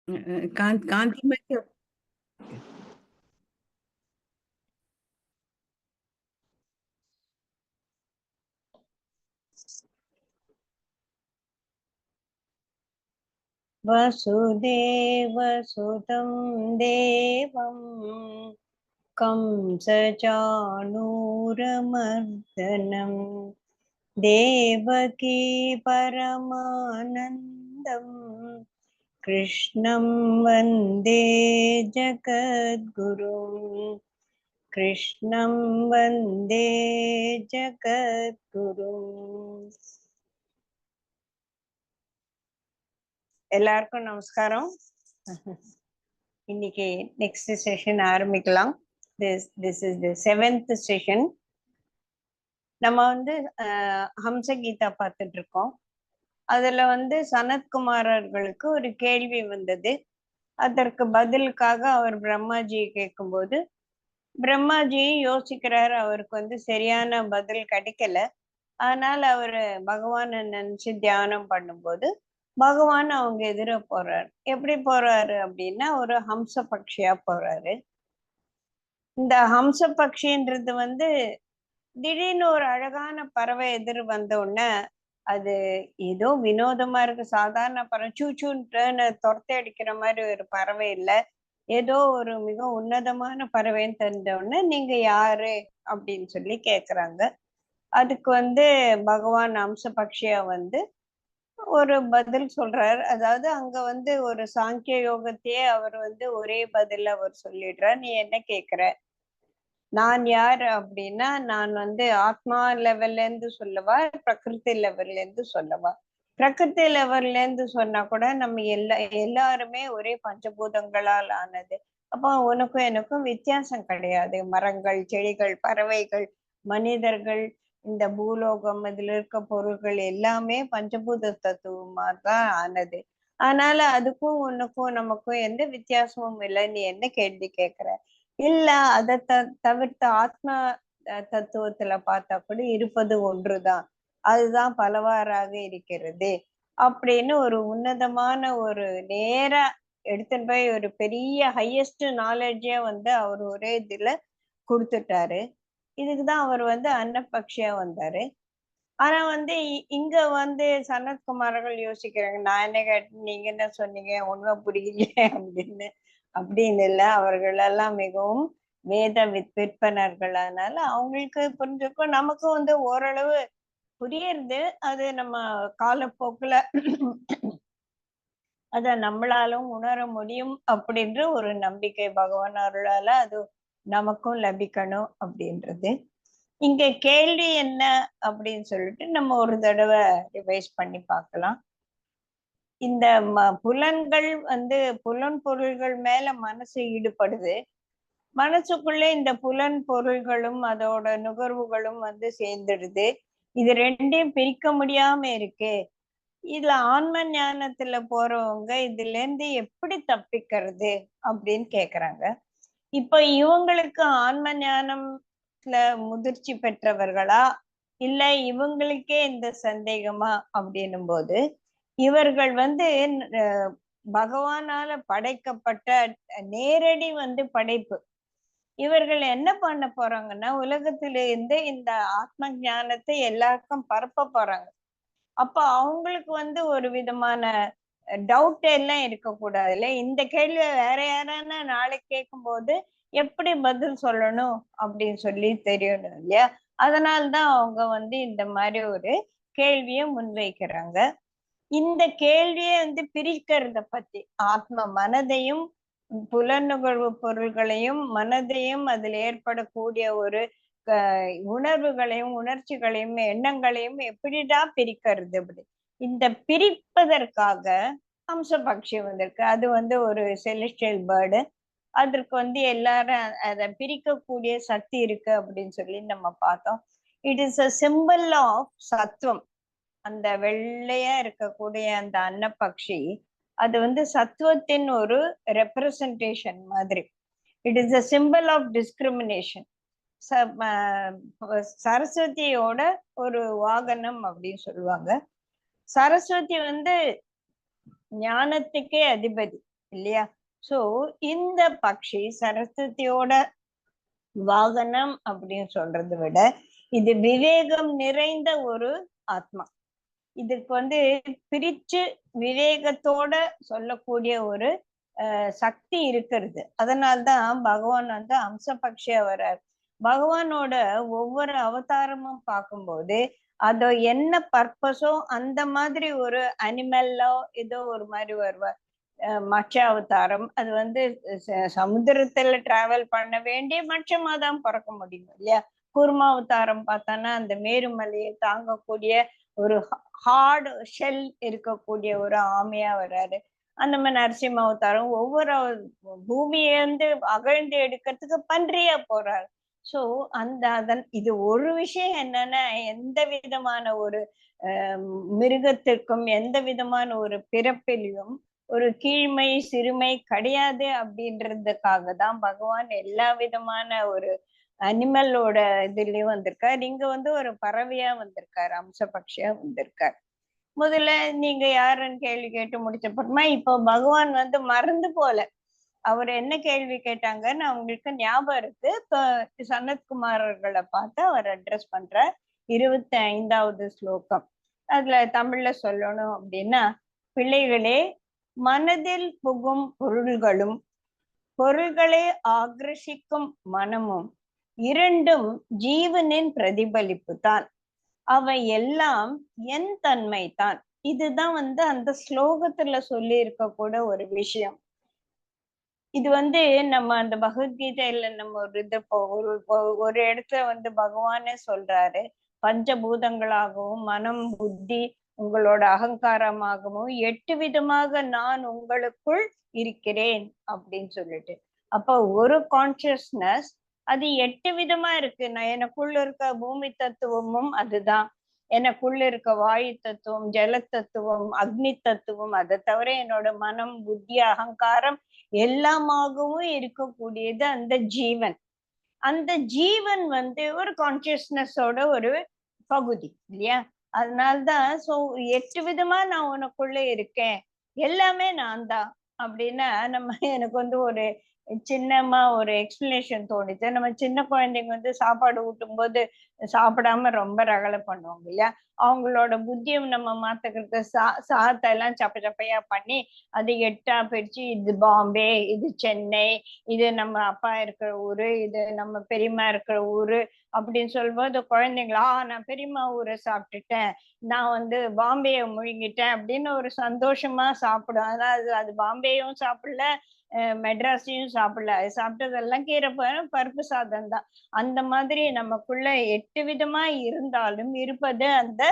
காந்திமதி. वसुदेवसुतं देवं कंसचाणूरमर्दनं देवकी परमानन्दं कृष्णं वन्दे जगद्गुरुं कृष्णं वन्दे जगद्गुरुं. எல்லாருக்கும் நமஸ்காரம். இன்னைக்கு நெக்ஸ்ட் செஷன் ஆரம்பிக்கலாம். This is the 7th session. நம்ம ஹம்ச கீதா பார்த்துட்டு இருக்கோம். அதுல சனத்குமாரர்களுக்கு ஒரு கேள்வி வந்தது. அதற்கு பதிலுக்காக அவர் பிரம்மாஜியை கேட்கும்போது பிரம்மாஜி யோசிக்கிறார். அவருக்கு சரியான பதில் கிடைக்கல. அதனால அவரு பகவானை நினைச்சு தியானம் பண்ணும்போது பகவான் அவங்க எதிர போறாரு. எப்படி போறாரு அப்படின்னா ஒரு ஹம்ச பக்ஷியா போறாரு. இந்த ஹம்ச பக்ஷின்றது திடீர்னு ஒரு அழகான பறவை எதிர் வந்த உடனே அது ஏதோ வினோதமா இருக்கு. சாதாரண பறவை சூச்சூன்னு துரத்தி அடிக்கிற மாதிரி ஒரு பறவை இல்லை, ஏதோ ஒரு மிக உன்னதமான பறவைன்னு தெரிஞ்ச உடனே நீங்க யாரு அப்படின்னு சொல்லி கேக்குறாங்க. அதுக்கு பகவான் ஹம்ச பக்ஷியா ஒரு பதில் சொல்றார். அதாவது அங்க ஒரு சாங்கிய யோகத்தையே அவர் ஒரே பதில் அவர் சொல்லிடுறார். நீ என்ன கேக்குற, நான் யார் அப்படின்னா நான் ஆத்மா லெவல்ல இருந்து சொல்லவா, பிரகிருதி லெவல்ல இருந்து சொல்லவா? பிரகிருதி லெவல்ல இருந்து சொன்னா கூட நம்ம எல்லாருமே ஒரே பஞ்சபூதங்களால் ஆனது. அப்போ உனக்கும் எனக்கும் வித்தியாசம் கிடையாது. மரங்கள், செடிகள், பறவைகள், மனிதர்கள், இந்த பூலோகம், இதுல இருக்க பொருள்கள் எல்லாமே பஞ்சபூத தத்துவமா தான் ஆனது. அதனால அதுக்கும் உனக்கும் நமக்கும் எந்த வித்தியாசமும் இல்லை. நீ என்ன கேள்வி கேட்கிற? இல்ல அதை தவிர்த்து ஆத்மா தத்துவத்துல பார்த்தா கூட இருப்பது ஒன்றுதான், அதுதான் பலவாறாக இருக்கிறது அப்படின்னு ஒரு உன்னதமான ஒரு நேரா எடுத்துட்டு போய் ஒரு பெரிய ஹையஸ்ட் நாலேஜே அவர் ஒரே இதுல கொடுத்துட்டாரு. இதுக்குதான் அவர் அன்னபக்ஷியா வந்தாரு. ஆனா இங்க சனத்குமார்கள் யோசிக்கிறாங்க, நான் என்ன கேட்டேன், நீங்க என்ன சொன்னீங்க, உண்மை புரியலையே அப்படின்னு இல்லை. அவர்கள் எல்லாம் மிகவும் வேத விற்பனர்கள். அதனால அவங்களுக்கு புரிஞ்சுக்கும், நமக்கும் ஓரளவு புரியுறது. அது நம்ம காலப்போக்குல அத நம்மளாலும் உணர முடியும் அப்படின்ற ஒரு நம்பிக்கை பகவான் அருளால அது நமக்கும் லபிக்கணும் அப்படின்றது. இங்க கேள்வி என்ன அப்படின்னு சொல்லிட்டு நம்ம ஒரு தடவை ரிவைஸ் பண்ணி பார்க்கலாம். இந்த புலன்கள் புலன் பொருள்கள் மேல மனசு ஈடுபடுது. மனசுக்குள்ள இந்த புலன் பொருள்களும் அதோட நுகர்வுகளும் சேர்ந்துடுது. இது ரெண்டையும் பிரிக்க முடியாம இருக்கு. இதுல ஆன்ம ஞானத்துல போறவங்க இதுல இருந்து எப்படி தப்பிக்கிறது அப்படின்னு கேக்குறாங்க. இப்ப இவங்களுக்கு ஆன்ம ஞானம்ல முதிர்ச்சி பெற்றவர்களா இல்ல இவங்களுக்கே இந்த சந்தேகமா அப்படின்னும் போது இவர்கள் பகவானால படைக்கப்பட்ட நேரடி படைப்பு. இவர்கள் என்ன பண்ண போறாங்கன்னா உலகத்தில இருந்து இந்த ஆத்ம ஞானத்தை எல்லாருக்கும் பரப்ப போறாங்க. அப்ப அவங்களுக்கு ஒரு விதமான டவுட் எல்லாம் இருக்கக்கூடாது இல்ல. இந்த கேள்வியை வேற யாரானா நாளைக்கு கேட்கும் போது எப்படி பதில் சொல்லணும் அப்படின்னு சொல்லி தெரியணும் இல்லையா? அதனால்தான் அவங்க இந்த மாதிரி ஒரு கேள்வியை முன்வைக்கிறாங்க. இந்த கேள்வியை பிரிக்கிறத பத்தி ஆத்ம மனதையும் புலனுகர்வு பொருள்களையும் மனதையும் அதில் ஏற்படக்கூடிய ஒரு உணர்வுகளையும் உணர்ச்சிகளையும் எண்ணங்களையும் எப்படிதான் பிரிக்கிறது அப்படி. இந்த பிரிப்பதற்காக ஹம்சபக்ஷி வந்திருக்கு. அது ஒரு செலஸ்டியல் பேர்டு. அதற்கு எல்லாரும் அதை பிரிக்கக்கூடிய சக்தி இருக்கு அப்படின்னு சொல்லி நம்ம பார்த்தோம். It is a simple of சத்துவம். அந்த வெள்ளையா இருக்கக்கூடிய அந்த அன்னபக்ஷி அது சத்துவத்தின் ஒரு ரெப்ரசன்டேஷன் மாதிரி. It is a simple of discrimination. சரஸ்வதியோட ஒரு வாகனம் அப்படின்னு சொல்லுவாங்க. சரஸ்வதி ஞானத்துக்கே அதிபதி. இல்லையா? சோ இந்த பக்ஷி சரஸ்வதியோட வாகனம் அப்படின்னு சொல்றதை விட இது விவேகம் நிறைந்த ஒரு ஆத்மா. இதுக்கு வந்து பிரிச்சு விவேகத்தோட சொல்லக்கூடிய ஒரு சக்தி இருக்கிறது. அதனால்தான் பகவான் வந்து அம்சபக்ஷியா வர்றார். பகவானோட ஒவ்வொரு அவதாரமும் பார்க்கும்போது அது என்ன பர்பஸோ அந்த மாதிரி ஒரு அனிமல்லோ ஏதோ ஒரு மாதிரி வருவார். மற்ற அவதாரம் அது வந்து சமுத்திரத்துல டிராவல் பண்ண வேண்டிய மச்சமா தான் பிறக்க முடியும் இல்லையா? கூர்மா அவதாரம் பார்த்தானா அந்த மேருமலையை தாங்கக்கூடிய ஒரு ஹார்டு ஷெல் இருக்கக்கூடிய ஒரு ஆமையா வர்றாரு. அந்த மாதிரி நரசிம்ம அவதாரம் ஒவ்வொரு பூமியை வந்து அகழ்ந்து எடுக்கிறதுக்கு பன்றியா போறாரு. சோ அந்த அதன் இது ஒரு விஷயம் என்னன்னா எந்த விதமான ஒரு மிருகத்திற்கும் எந்த விதமான ஒரு பிறப்பிலையும் ஒரு கீழ்மை சிறுமை கிடையாது அப்படின்றதுக்காக தான் பகவான் எல்லா விதமான ஒரு அனிமலோட இதுலயும் வந்திருக்காரு. இங்க வந்து ஒரு பறவையா வந்திருக்காரு, அம்சபக்ஷியா வந்திருக்காரு. முதல்ல நீங்க யாருன்னு கேள்வி கேட்டு முடிச்சப்பறமா இப்போ பகவான் வந்து மறந்து போல அவர் என்ன கேள்வி கேட்டாங்கன்னு அவங்களுக்கு ஞாபகம் இருக்கு. இப்போ சனத்குமாரர்களை பார்த்து அவர் அட்ரஸ் பண்ற 25வது ஸ்லோகம். அதுல தமிழ்ல சொல்லணும் அப்படின்னா, பிள்ளைகளே, மனதில் புகும் பொருள்களும் பொருள்களை ஆக்ரஷிக்கும் மனமும் இரண்டும் ஜீவனின் பிரதிபலிப்பு தான். அவை எல்லாம் என் தன்மை தான். இதுதான் வந்து அந்த ஸ்லோகத்துல சொல்லி இருக்க கூட ஒரு விஷயம். இது வந்து நம்ம அந்த பகவத்கீதையில நம்ம ஒரு இது ஒரு இடத்துல வந்து பகவானே சொல்றாரு, பஞ்சபூதங்களாகவும் மனம் புத்தி உங்களோட அகங்காரமாகவும் 8 விதமாக நான் உங்களுக்குள் இருக்கிறேன் அப்படின்னு சொல்லிட்டு. அப்ப ஒரு கான்சியஸ்னஸ் அது 8 விதமா இருக்கு. நான் எனக்குள்ள இருக்க பூமி தத்துவமும் அதுதான், எனக்குள்ள இருக்க வாயு தத்துவம், ஜல தத்துவம், அக்னி தத்துவம், அதை தவிர என்னோட மனம் புத்தி அகங்காரம் எல்லாமாகவும் இருக்கக்கூடியது அந்த ஜீவன். அந்த ஜீவன் வந்து ஒரு கான்சியஸ்னஸோட ஒரு பகுதி இல்லையா? அதனால்தான் சோ 8 விதமா நான் உனக்குள்ள இருக்கேன், எல்லாமே நான் தான் அப்படின்னா நம்ம எனக்கு வந்து ஒரு சின்னமா ஒரு எக்ஸ்பிளனேஷன் தோணுச்சு. நம்ம சின்ன குழந்தைங்க வந்து சாப்பாடு ஊட்டும் போது சாப்பிடாம ரொம்ப ரகலை பண்ணுவாங்க இல்லையா? அவங்களோட புத்தியம் நம்ம மாத்துக்கிறது சாதத்தை எல்லாம் சப்ப சப்பையா பண்ணி அது 8ஆ பிரிச்சு, இது பாம்பே, இது சென்னை, இது நம்ம அப்பா இருக்கிற ஊரு, இது நம்ம பெரியம்மா இருக்கிற ஊரு அப்படின்னு சொல்லும்போது குழந்தைங்களா நான் பெரியம்மா ஊரை சாப்பிட்டுட்டேன், நான் வந்து பாம்பேயை முழுங்கிட்டேன் அப்படின்னு ஒரு சந்தோஷமா சாப்பிடும். அதாவது அது பாம்பேயும் சாப்பிடல, மெட்ராஸையும் சாப்பிடல, அது சாப்பிட்டதெல்லாம் கீரை பருப்பு சாதம் தான். அந்த மாதிரி நமக்குள்ள 8 விதமா இருந்தாலும் இருப்பது அந்த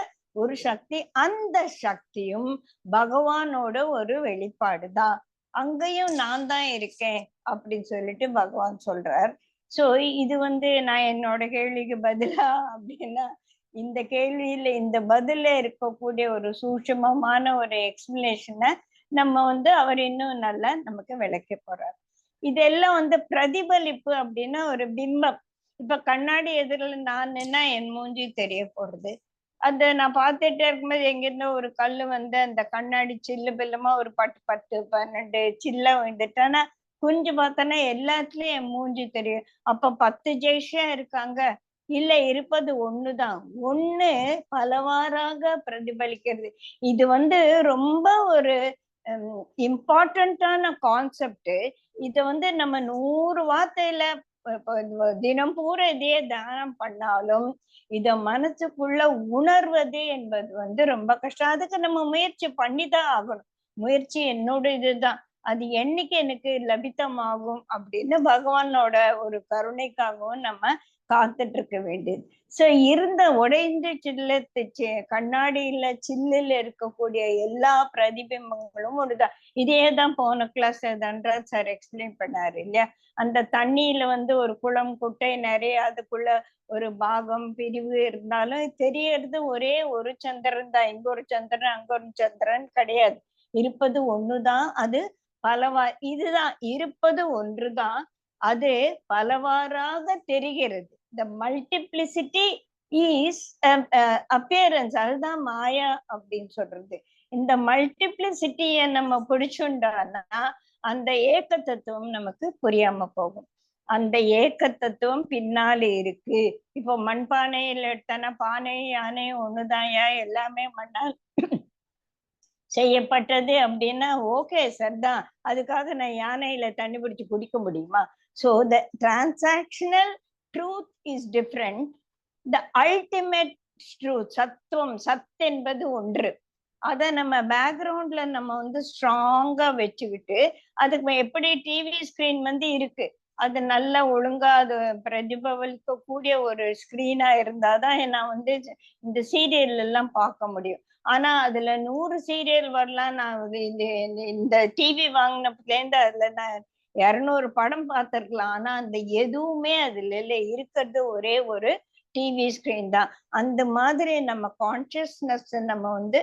ஒரு சக்தி. அந்த சக்தியும் பகவானோட ஒரு வெளிப்பாடுதான். அங்கேயும் நான் தான் இருக்கேன் அப்படின்னு சொல்லிட்டு பகவான் சொல்றார். சோ இது வந்து நான் என்னோட கேள்விக்கு பதிலா அப்படின்னா இந்த கேள்வியில இந்த பதில இருக்கக்கூடிய ஒரு சூட்சமமான ஒரு எக்ஸ்பிளனேஷனை நம்ம வந்து அவர் இன்னும் நல்லா நமக்கு விளக்க போறார். இதெல்லாம் வந்து பிரதிபலிப்பு அப்படின்னா ஒரு பிம்பம். இப்ப கண்ணாடி எதிரில நான் நின்னா என் மூஞ்சி தெரிய போறது. அந்த நான் பார்த்துட்டே இருக்கும்போது எங்கிருந்தோ ஒரு கல்லு வந்து அந்த கண்ணாடி சில்லு பில்லமா ஒரு 10 12 சில்ல விழுந்துட்டானா குஞ்சு பார்த்தோன்னா எல்லாத்துலயும் என் மூஞ்சி தெரியும். அப்ப 10 ஜெய்ஷா இருக்காங்க, இல்ல இருப்பது ஒண்ணுதான். ஒண்ணு பலவாறாக பிரதிபலிக்கிறது. இது வந்து ரொம்ப ஒரு இம்பார்ட்டன்டான கான்செப்ட். இத வந்து நம்ம 100 வார்த்தையில தினம் பூரா இதையே தியானம் பண்ணாலும் இத மனசுக்குள்ள உணர்வது என்பது வந்து ரொம்ப கஷ்டம். அதுக்கு நம்ம முயற்சி பண்ணிதான் ஆகணும். முயற்சி என்னோட இதுதான். அது என்னைக்கு எனக்கு லபித்தமாகும் அப்படின்னு பகவானோட ஒரு கருணைக்காகவும் நம்ம காத்துட்டு இருக்க வேண்டியது. சோ இருந்த உடைந்த கண்ணாடியில சில்லுல இருக்கக்கூடிய எல்லா பிரதிபிம்பங்களும் ஒண்ணுதான். இதேதான் போன கிளாஸ் தன்ராஜ் சார் எக்ஸ்பிளைன் பண்ணாரு இல்லையா? அந்த தண்ணியில வந்து ஒரு குளம் குட்டை நிறைய அதுக்குள்ள ஒரு பாகம் பிரிவு இருந்தாலும் தெரியறது ஒரே ஒரு சந்திரன் தான். இங்க ஒரு சந்திரன் அங்க ஒரு சந்திரன் கிடையாது. இருப்பது ஒண்ணுதான். அது இதுதான் இருப்பது ஒன்றுதான். அது பலவாறாக தெரிகிறது. The multiplicity is appearance. அதுதான் மாயா அப்படின்னு சொல்றது. இந்த மல்டிப்ளிசிட்டிய நம்ம பிடிச்சுண்டோம்னா அந்த ஏக்க தத்துவம் நமக்கு புரியாம போகும். அந்த ஏக்க தத்துவம் பின்னாலே இருக்கு. இப்போ மண்பானையில எடுத்தானா பானை யானை ஒண்ணுதான்யா, எல்லாமே மண்ணால் செய்யப்பட்டது அப்படின்னா ஓகே சரிதான். அதுக்காக நான் யானையில தண்ணி பிடிச்சு குடிக்க முடியுமா? So the transactional truth is different. The ultimate truth, சத்துவம், சத் என்பது ஒன்று. அதை நம்ம பேக்ரவுண்ட்ல நம்ம வந்து ஸ்ட்ராங்கா வச்சுக்கிட்டு, அதுக்கு எப்படி டிவி ஸ்கிரீன் வந்து இருக்கு, அது நல்லா ஒழுங்கா அது பிரதிபலிக்க கூடிய ஒரு ஸ்கிரீனா இருந்தாதான் நான் வந்து இந்த சீரியல் எல்லாம் பார்க்க முடியும். ஆனா அதுல 100 சீரியல் வரலாம். நான் இந்த டிவி வாங்கினதுல இருந்து அதுல நான் 200 படம் பார்த்திருக்கலாம். ஆனா அந்த எதுவுமே அதுல இல்ல. இருக்கிறது ஒரே ஒரு டிவி ஸ்கிரீன் தான். அந்த மாதிரி நம்ம கான்சியஸ்னஸ் நம்ம வந்து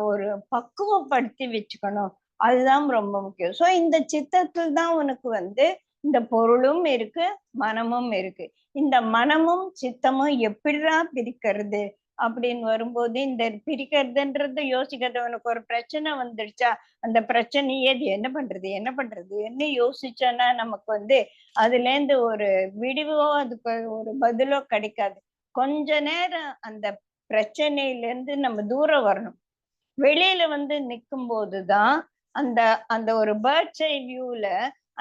ஒரு பக்குவப்படுத்தி வச்சுக்கணும். அதுதான் ரொம்ப முக்கியம். சோ இந்த சித்தத்தில் தான் உனக்கு வந்து இந்த பொருளும் இருக்கு, மனமும் இருக்கு. இந்த மனமும் சித்தமும் எப்படிடா பிரிக்கிறது அப்படின்னு வரும்போது, இந்த பிரிக்கிறதுன்றது யோசிக்கிறது. உனக்கு ஒரு பிரச்சனை வந்துடுச்சா, அந்த பிரச்சனையே என்ன பண்றது என்ன பண்றது என்ன யோசிச்சோன்னா நமக்கு வந்து அதுல இருந்து ஒரு விடிவோ அதுக்கு ஒரு பதிலோ கிடைக்காது. கொஞ்ச நேரம் அந்த பிரச்சனையில இருந்து நம்ம தூரம் வரணும். வெளியில வந்து நிற்கும் போதுதான் அந்த அந்த ஒரு பேர்ட்ஸ் ஐ வியூல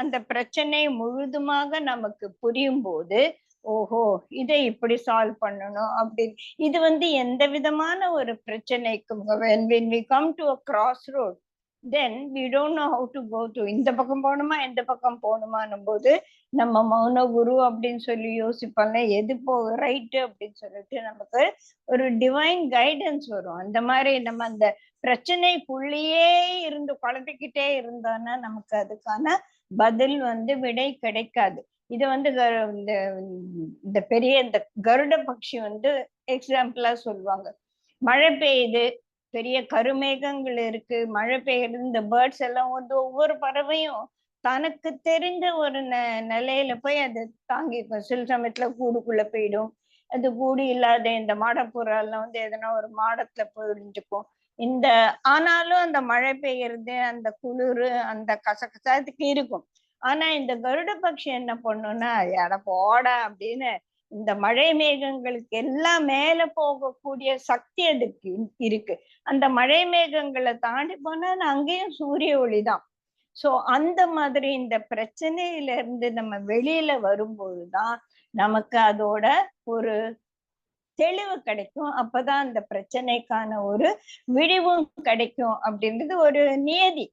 அந்த பிரச்சனை முழுதுமாக நமக்கு புரியும் போது, ஓஹோ இதை இப்படி சால்வ் பண்ணணும் அப்படின்னு. இது வந்து எந்த விதமான ஒரு பிரச்சனைக்கும் when we come to a crossroad, then we don't know how to go to, இந்த பக்கம் போகணுமா இந்த பக்கம் போகணுமான்னும் போது நம்ம மௌன குரு அப்படின்னு சொல்லி யோசிப்பாங்க, எது போ ரைட்டு அப்படின்னு சொல்லிட்டு நமக்கு ஒரு டிவைன் கைடன்ஸ் வரும். அந்த மாதிரி நம்ம அந்த பிரச்சனைக்குள்ளேயே இருந்து குழப்பிக்கிட்டே இருந்தோம்னா நமக்கு அதுக்கான பதில் வந்து விடை கிடைக்காது. இது வந்து இந்த பெரிய இந்த கருட பட்சி வந்து எக்ஸாம்பிளா சொல்லுவாங்க. மழை பெய்யுது, பெரிய கருமேகங்கள் இருக்கு, மழை பெய்யுது, இந்த பேர்ட்ஸ் எல்லாம் வந்து ஒவ்வொரு பறவையும் தனக்கு தெரிஞ்ச ஒரு நிலையில போய் அது தாங்கிக்கும். சில சமயத்துல கூடுக்குள்ள போயிடும். அது கூடு இல்லாத இந்த மாடப்புறா எல்லாம் வந்து எதனா ஒரு மாடத்துல போயிடுச்சுக்கும். இந்த ஆனாலும் அந்த மழை பெய்யறது, அந்த குளிர், அந்த கசகசா அதுக்கு இருக்கும். ஆனா இந்த கருட பட்சி என்ன பண்ணும்னா, எட போட அப்படின்னு இந்த மழை மேகங்களுக்கு எல்லாம் மேல போகக்கூடிய சக்தி அதுக்கு இருக்கு. அந்த மழை மேகங்களை தாண்டி போனா அங்கேயும் சூரிய ஒளிதான். சோ அந்த மாதிரி இந்த பிரச்சனையில இருந்து நம்ம வெளியில வரும்போதுதான் நமக்கு அதோட ஒரு தெளிவு கிடைக்கும். அப்பதான் அந்த பிரச்சனைக்கான ஒரு விடிவும் கிடைக்கும் அப்படின்றது ஒரு நியதி.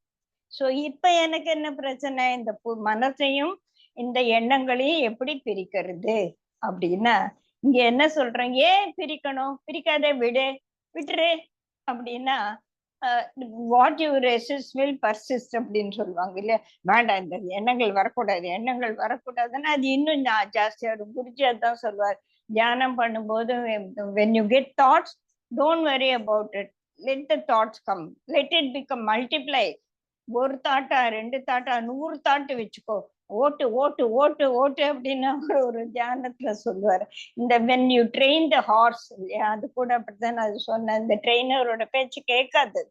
சோ இப்ப எனக்கு என்ன பிரச்சனை, இந்த மனசையும் இந்த எண்ணங்களையும் எப்படி பிரிக்கிறது அப்படின்னா, இங்க என்ன சொல்றேன், ஏன் பிரிக்கணும், பிரிக்காத விடு, விட்டுரு அப்படின்னா, what you resist will persist அப்படின்னு சொல்லுவாங்க இல்லையா. வேண்டாம் இந்த எண்ணங்கள் வரக்கூடாது, எண்ணங்கள் வரக்கூடாதுன்னா அது இன்னும் ஜாஸ்தியா இருக்கும். குருஜி அதான் சொல்லுவார், தியானம் பண்ணும்போது when you get thoughts, don't worry about it, let the thoughts come, let it become multiply. ஒரு தாட்டா 2 தாட்டா 100 தாட்டு வச்சுக்கோ, ஓட்டு ஓட்டு ஓட்டு ஓட்டு அப்படின்னு ஒரு தியானத்துல சொல்லுவாரு. இந்த when you train the horse, அது கூட அப்படித்தான் அது சொன்னேன். இந்த ட்ரெயினரோட பேச்சு கேட்காது,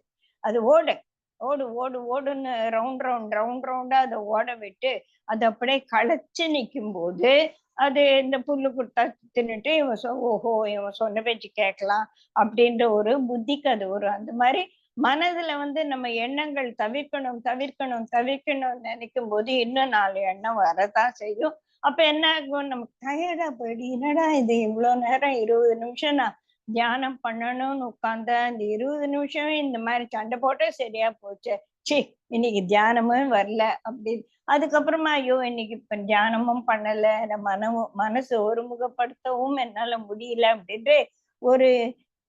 அது ஓடு ஓடு ஓடு ஓடுன்னு ரவுண்ட் ரவுண்ட் ரவுண்ட் ரவுண்டா அதை ஓட விட்டு அது அப்படியே களைச்சு நிற்கும் போது அது இந்த புல்லு குட்டா தின்னுட்டு ஓஹோ இவன் சொன்ன பேச்சு கேட்கலாம் அப்படின்ற ஒரு புத்திக்கு அது ஒரு அந்த மாதிரி மனதுல வந்து நம்ம எண்ணங்கள் தவிர்க்கணும் தவிர்க்கணும் தவிர்க்கணும்னு நினைக்கும் போது இன்னும் 4 எண்ணம் வரதான் செய்யும். அப்ப என்ன ஆகும், நமக்கு டயர்டா போயிடு. என்னடா இது இவ்வளவு நேரம் 20 நிமிஷம் நான் தியானம் பண்ணணும்னு உட்கார்ந்த, அந்த 20 நிமிஷம் இந்த மாதிரி சண்டை போட்டே சரியா போச்சு, சி இன்னைக்கு தியானமும் வரல அப்படின்னு. அதுக்கப்புறமா ஐயோ இன்னைக்கு இப்ப தியானமும் பண்ணல, மனசு ஒருமுகப்படுத்தவும் என்னால முடியல அப்படின்ட்டு ஒரு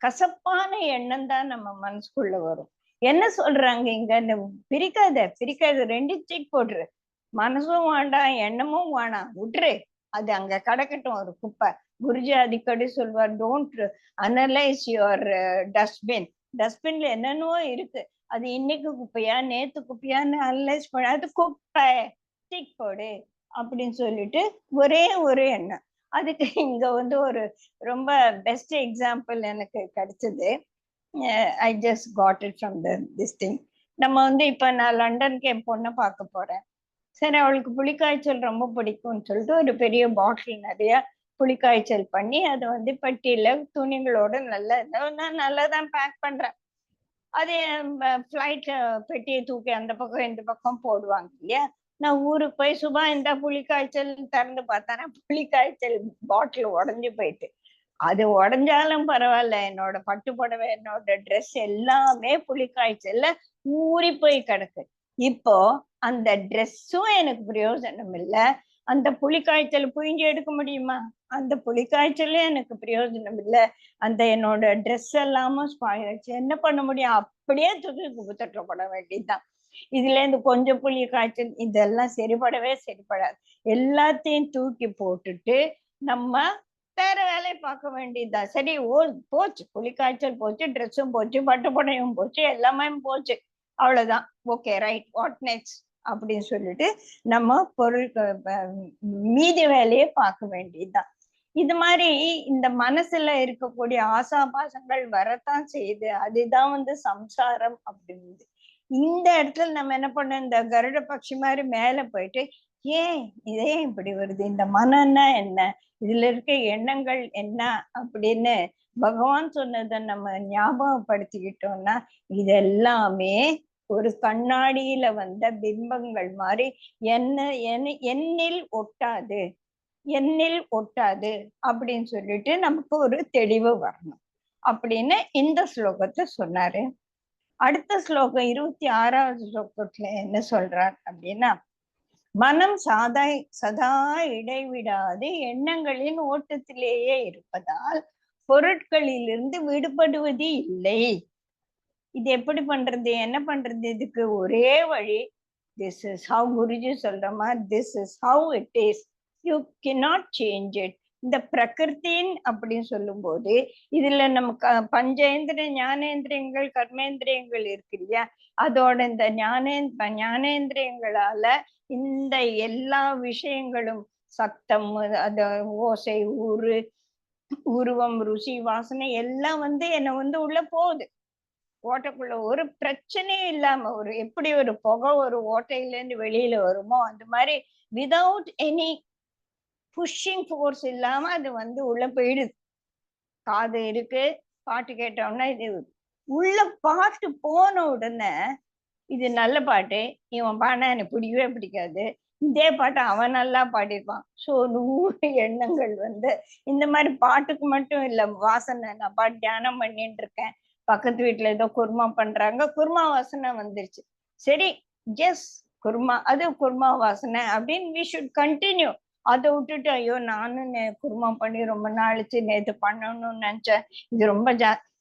கசப்பான எண்ணம் தான் நம்ம மனசுக்குள்ள வரும். என்ன சொல்றாங்க இங்க, இந்த பிரிக்காத பிரிக்காத 2 தூக்கி போட்டுரு, மனசும் வேண்டாம் எண்ணமும் வேணாம், விட்டுரு, அது அங்க கிடக்கட்டும் ஒரு குப்பை. குருஜி அடிக்கடி சொல்வார், டோன்ட் அனலைஸ் யுவர் டஸ்ட்பின். டஸ்ட்பின்ல என்னென்னவோ இருக்கு, அது இன்னைக்கு குப்பையா நேத்து குப்பையான்னு அனலைஸ் பண்ண, அது குப்பை தூக்கி போடு அப்படின்னு சொல்லிட்டு ஒரே ஒரு எண்ணம். அதுக்கு இங்க வந்து ஒரு ரொம்ப பெஸ்ட் எக்ஸாம்பிள் எனக்கு கிடைச்சது. I just got it from this thing. நம்ம வந்து இப்ப நான் லண்டனுக்கு என் பொண்ணை பார்க்க போறேன். சரி, அவளுக்கு புளிக்காய்ச்சல் ரொம்ப பிடிக்கும்னு சொல்லிட்டு ஒரு பெரிய பாட்டில் நிறைய புளிக்காய்ச்சல் பண்ணி அதை வந்து பெட்டியில துணிகளோட நான் நல்லா தான் பேக் பண்றேன். அது ஃப்ளைட் பெட்டியை தூக்கி அந்த பக்கம் இந்த பக்கம் போடுவாங்க இல்லையா. நான் ஊருக்கு போய் சுபா இந்த புளிக்காய்ச்சல் திறந்து பார்த்தேன்னா புளிக்காய்ச்சல் பாட்டில் உடஞ்சு போயிட்டு. அது உடஞ்சாலும் பரவாயில்ல, என்னோட பட்டு புடவை என்னோட ட்ரெஸ் எல்லாமே புலிக்காய்ச்சல்ல ஊறி போய் கிடக்கு. இப்போ அந்த ட்ரெஸ்ஸும் எனக்கு பிரயோஜனம் இல்ல. அந்த புலிக்காய்ச்சல் புழிஞ்சு எடுக்க முடியுமா? அந்த புலிக்காய்ச்சலும் எனக்கு பிரயோஜனம் இல்ல. அந்த என்னோட ட்ரெஸ் எல்லாமும் ஸ்பாயில் ஆயிடுச்சு. என்ன பண்ண முடியும்? அப்படியே தூக்கி குப்பத்தட்டப்பட வேண்டியதுதான். இதுல இருந்து கொஞ்சம் புளி காய்ச்சல் இதெல்லாம் சரிப்படாது. எல்லாத்தையும் தூக்கி போட்டுட்டு நம்ம வேற வேலையை பார்க்க வேண்டியதுதான். சரி, போச்சு, புலிக்காய்ச்சல் போச்சு, ட்ரெஸ்ஸும் போச்சு, பட்டுப்புடையும் போச்சு, எல்லாமே போச்சு, அவ்வளவுதான். ஓகே, ரைட், வாட் நெக்ஸ்ட் அப்படின்னு சொல்லிட்டு நம்ம மீதி வேலையை பார்க்க வேண்டியதுதான். இது மாதிரி இந்த மனசுல இருக்கக்கூடிய ஆசாபாசங்கள் வரத்தான் செய்யுது. அதுதான் வந்து சம்சாரம் அப்படிங்குது. இந்த இடத்துல நம்ம என்ன பண்ண, இந்த கருட பட்சி மாதிரி மேல போயிட்டு ஏன் இதே இப்படி வருது, இந்த மனம்னா என்ன, இதுல இருக்க எண்ணங்கள் என்ன அப்படின்னு பகவான் சொன்னதை நம்ம ஞாபகப்படுத்திக்கிட்டோம்னா இதெல்லாமே ஒரு கண்ணாடியில வந்த பிம்பங்கள் மாதிரி என்னில் ஒட்டாது அப்படின்னு சொல்லிட்டு நமக்கு ஒரு தெளிவு வரணும் அப்படின்னு இந்த ஸ்லோகத்தை சொன்னாரு. அடுத்த ஸ்லோகம் 26வது ஸ்லோகத்துல என்ன சொல்றார் அப்படின்னா, மனம் சதா இடைவிடாது எண்ணங்களின் ஓட்டத்திலேயே இருப்பதால் பொருட்களிலிருந்து விடுபடுவது இல்லை. இது எப்படி பண்றது, என்ன பண்றது? இதுக்கு ஒரே வழி, திஸ் இஸ் ஹவ் குருஜி சொல்ற மாதிரி, this is how it is, you cannot change it. இந்த பிரகிருத்தின் அப்படின்னு சொல்லும் போது இதுல நமக்கு பஞ்சேந்திர ஞானேந்திரியங்கள் கர்மேந்திரியங்கள் இருக்கு இல்லையா, அதோட இந்த ஞானேந்திரியங்களால இந்த எல்லா விஷயங்களும் சத்தம், அது ஓசை, உருவம், ருசி, வாசனை எல்லாம் வந்து என்ன வந்து உள்ள போகுது. ஓட்டைக்குள்ள ஒரு பிரச்சனையும் இல்லாம, எப்படி ஒரு புகை ஒரு ஓட்டையில இருந்து வெளியில வருமோ அந்த மாதிரி விதவுட் எனி புஷிங் ஃபோர்ஸ் இல்லாம அது வந்து உள்ள போயிடுது. காது இருக்கு, பாட்டு கேட்டோம்னா இது உள்ள பாட்டு போன உடனே இது நல்ல பாட்டு, இவன் பாடினா எனக்கு பிடிக்கவே பிடிக்காது, இதே பாட்டு அவன் நல்லா பாடியிருப்பான். ஸோ 100 எண்ணங்கள் வந்து இந்த மாதிரி பாட்டுக்கு மட்டும் இல்லை, வாசனை. நான் பாட்டு தியானம் பண்ணிட்டு இருக்கேன், பக்கத்து வீட்டுல ஏதோ குருமா பண்றாங்க, குருமா வாசனை வந்துருச்சு. சரி, எஸ் குருமா, அது குருமா வாசனை அப்படின்னு வி ஷுட் கண்டினியூ. அதை விட்டுட்டு ஐயோ நானும் குருமா பண்ணி ரொம்ப நாளைச்சு நேற்று பண்ணணும்னு நினைச்சேன், இது ரொம்ப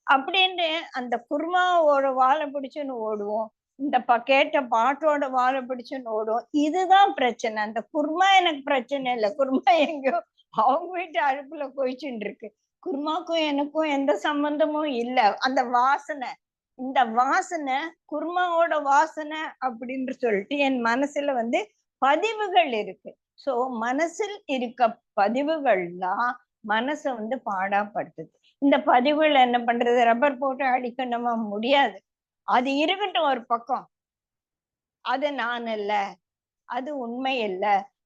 அப்படின்னு அந்த குருமாவோட வாழை பிடிச்சுன்னு ஓடுவோம், இந்த கேட்ட பாட்டோட வாழை பிடிச்சுன்னு ஓடும். இதுதான் பிரச்சனை. அந்த குருமா எனக்கு பிரச்சனை இல்லை, குருமா எங்கேயோ அவங்க வீட்டு அடுப்புல போயிச்சுன்னு இருக்கு, குருமாக்கும் எனக்கும் எந்த சம்பந்தமும் இல்லை. அந்த வாசனை, இந்த வாசனை குருமாவோட வாசனை அப்படின்னு சொல்லிட்டு என் மனசுல வந்து பதிவுகள் இருக்கு. சோ மனசில் இருக்க பதிவுகள்லாம் மனசை வந்து பாடாப்படுத்துது. இந்த பதிவுகள் என்ன பண்றது, ரப்பர் போட்டு அடிக்கணுமா? முடியாது. அது இருக்கட்டும் ஒரு பக்கம், அது நான் அல்ல, அது உண்மை அல்ல,